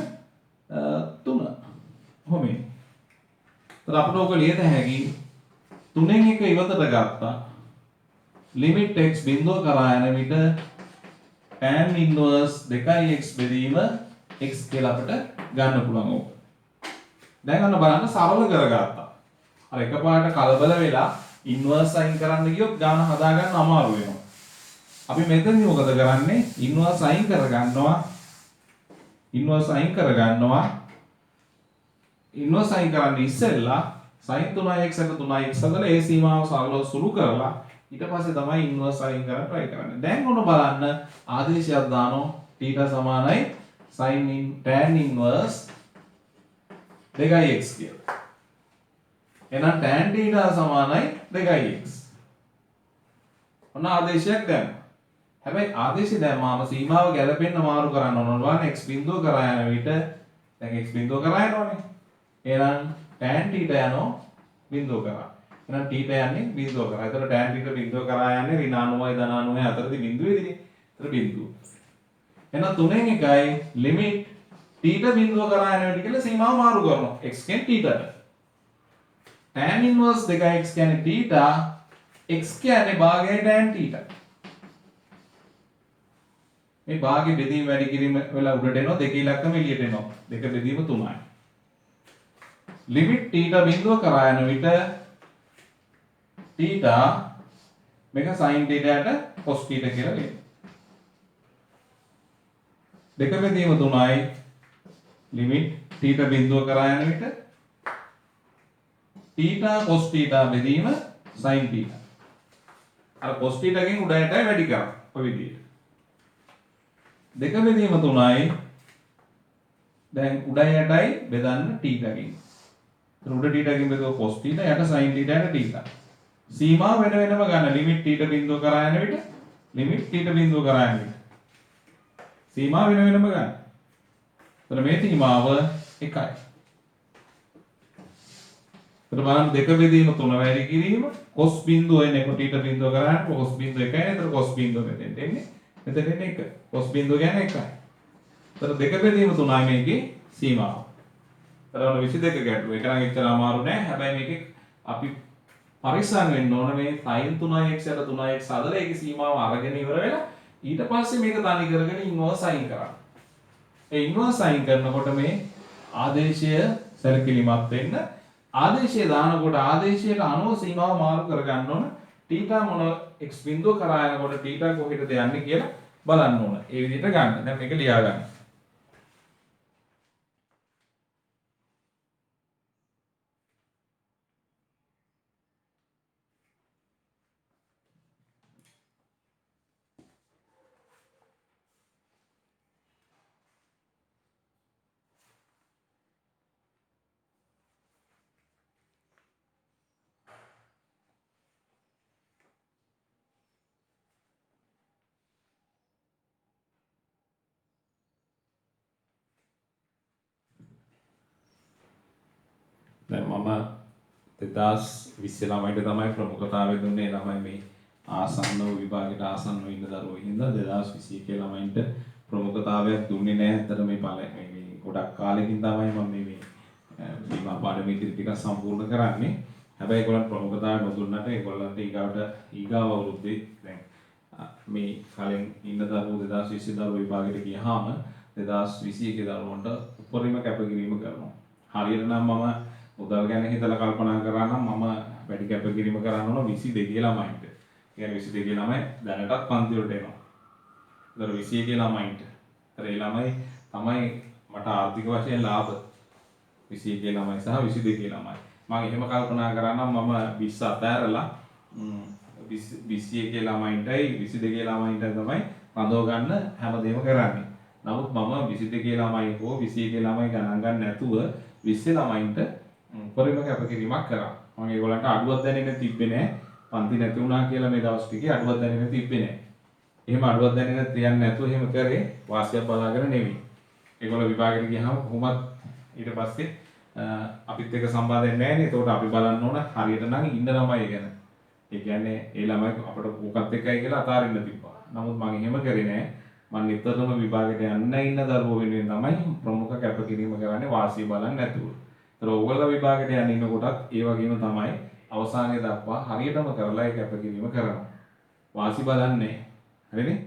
3. කොහොමද? ඒත් අපිට ඕක ලියත හැකි 3න් එක ඉවතට ගත්තා. limit x බිඳුව කරා යන විට tan inverse 2x බෙදීම x කියලා අපිට ගන්න පුළුවන් ඕක. දැන් අන්න බලන්න සරල කරගත්තා. අර එකපාරට කලබල වෙලා inverse අයින් කරන්න ගියොත් ගාන හදාගන්න අමාරු වෙනවා. අපි මෙතනදී මොකද කරන්නේ? ඉන්වර්ස් අයින් කරගන්නවා. ඉන්වර්ස් අයින් කරන්න ඉස්සෙල්ලා sin 3x එක 3x හදලා ඒ සීමාව සරලව සුළු කරලා ඊට පස්සේ තමයි ඉන්වර්ස් අයින් කරන්න try කරන්නේ. දැන් ඔන්න බලන්න ආදේශයක් දානවා θ සමානයි tan inverse 2x කියලා. එහෙනම් tan θ සමානයි 2x. ඔන්න ආදේශයක් දැම්මා. හැබැයි ආදේශය දැම්මාම සීමාව ගැලපෙන්න මාරු කරන්න ඕන. බලන්න x බිඳුව කරා යන විට දැන් x බිඳුව කරා යනවනේ. එහෙනම් tan θ යනවා බිඳුව කරා. එහෙනම් θ යන්නේ බිඳුව කරා. ඒතර tan θ බිඳුව කරා යන්නේ ඍණ 90යි ධන 90යි අතරදී බිඳුවේදී. ඒතර බිඳුව. එහෙනම් 3න් එකයි ලිමිට් θ බිඳුව කරා යන විට කියලා සීමාව මාරු කරනවා. x ගෙන් θ ට. tan inverse 2x කියන්නේ θ x කියන්නේ භාගය tan θ. මේ භාගයේ බෙදීම වැඩි කිරීම වෙලා උඩට එනවා දෙක ඉලක්කම එළියට එනවා. දෙක බෙදීම 3යි. ලිමිට් θ බිඳුව කරා යන විට θ මේක sin θ යට cos θ කියලා ලියනවා. දෙක බෙදීම 3යි. ලිමිට් θ බිඳුව කරා යන විට θ cos θ බෙදීම sin θ. අර cos θ ගෙන් උඩ යටයි වැඩි කරා. ඔය විදිහට. දෙක බෙදීම 3යි. දැන් උඩ යටයි බෙදන්න θ ගෙන්. උඩ θ ගෙන් බෙදුවා cos θ යට sin θ යට θ. සීමාව වෙන වෙනම ගන්න. ලිමිට් θ බිඳුව කරා යන විට ලිමිට් θ බිඳුව කරා යන විට සීමාව වෙන වෙනම ගන්න. එතන මේ සීමාව 1යි. එතකොට බලන්න දෙක බෙදීම 3 වැඩි කිරීම cos බිඳුව එන්නේ කොට බිඳුව කරාට cos බිඳුව එකයි නේද? එතකොට cos බිඳුව මෙතෙන් එන්නේ. මෙතන එන්නේ 1. cos බිඳුව කියන්නේ 1යි. එතකොට දෙක බෙදීම 3යි මේකේ සීමාව. එතකොට 22 ගැටුව. ඒක නම් එච්චර අමාරු නෑ. හැබැයි මේකේ අපි පරිස්සම් වෙන්න ඕන මේ sin 3x යට 3x හදලා ඒකේ සීමාව අරගෙන ඉවර වෙලා ඊට පස්සේ මේක තනි කරගෙන ඉන්වර්ස් sin කරන්න. ඒ ඉන්වර්ස් sin කරනකොට මේ ආදේශය සැලකිලිමත් වෙන්න ආදේශය දානකොට ආදේශයට අනුව සීමාව මාරු කරගන්න ඕන. θ මොන x බිඳුව කරා යනකොට θ කොහෙටද යන්නේ කියලා බලන්න ඕන. ඒ විදිහට ගන්න. දැන් මේක ලියා ගන්න. දැන් මම 2020 ළමයිට තමයි ප්‍රමුඛතාවය දුන්නේ. ළමයි මේ ආසන්න වූ විභාගයට ආසන්න ඉන්න දරුවෝ හින්දා 2021 ළමයින්ට ප්‍රමුඛතාවයක් දුන්නේ නැහැ. ඇත්තට මේ ගොඩක් කාලෙකින් තමයි මම මේ බීමා පාඩමේ ටික සම්පූර්ණ කරන්නේ. හැබැයි ඒගොල්ලන් ප්‍රමුඛතාවය නොදුන්නට ඒගොල්ලන්ට ඊගාව අවුරුද්දේ දැන් මේ කලින් ඉන්න දරුවෝ 2020 දරුවෝ විභාගයට ගියාම 2021 දරුවන්ට උපරිම කැපකිරීම කරනවා. හරියට නම් මම මුදල් ගැන හිතලා කල්පනා කරා නම් මම වැඩි කැපකිරීම කරන්න ඕන 22 ළමයින්ට. කියන්නේ 22 ළමයි දැනටත් පන්ති වලට එනවා. ඒතර 21 ළමයින්ට. ඒතර ඒ ළමයි තමයි මට ආර්ථික වශයෙන් ලාභ. 21 ළමයි සහ 22 ළමයි. මම එහෙම කල්පනා කරා නම් මම 20 අතෑරලා 21 ළමයින්ටයි 22 ළමයින්ට තමයි රඳව ගන්න හැමදේම කරන්නේ. නමුත් මම 22 ළමයි හෝ 21 ළමයි ගණන් ගන්න නැතුව 20 ළමයින්ට උපරිම කැපකිරීමක් කරා. මම ඒගොල්ලන්ට අඩුවක් දැනෙන්නේ තිබ්බේ නැහැ. පන්ති නැති වුණා කියලා මේ දවස් ටිකේ අඩුවක් දැනෙන්නේ තිබ්බේ නැහැ. එහෙම අඩුවක් දැනෙන්නේ තියන්නේ නැතුව එහෙම කරේ වාසියක් බලාගෙන නෙවෙයි. ඒගොල්ලෝ විභාගෙට ගියාම කොහොමත් ඊට පස්සේ අපිත් එක්ක සම්බන්ධයෙන් නැහැ නේ. ඒකට අපි බලන්න ඕන හරියට නම් ඉන්න ළමයි ගැන. ඒ කියන්නේ ඒ ළමයි අපිට මොකක්ද එකයි කියලා අතාරින්න තිබ්බා. නමුත් මම එහෙම කරේ නැහැ. මම නිතරම විභාගෙට යන්න ඉන්න දරුවෝ වෙනුවෙන් තමයි ප්‍රමුඛ කැපකිරීම කරන්නේ වාසිය බලන්න නැතුව. ඒතර ඕගොල්ලෝ විභාගෙට යන්න ඉන්නකොටත් ඒ වගේම තමයි අවසානයේ දක්වා හරියටම කරලා ඒ කැපකිරීම කරනවා. වාසි බලන්නේ. හරිනේ?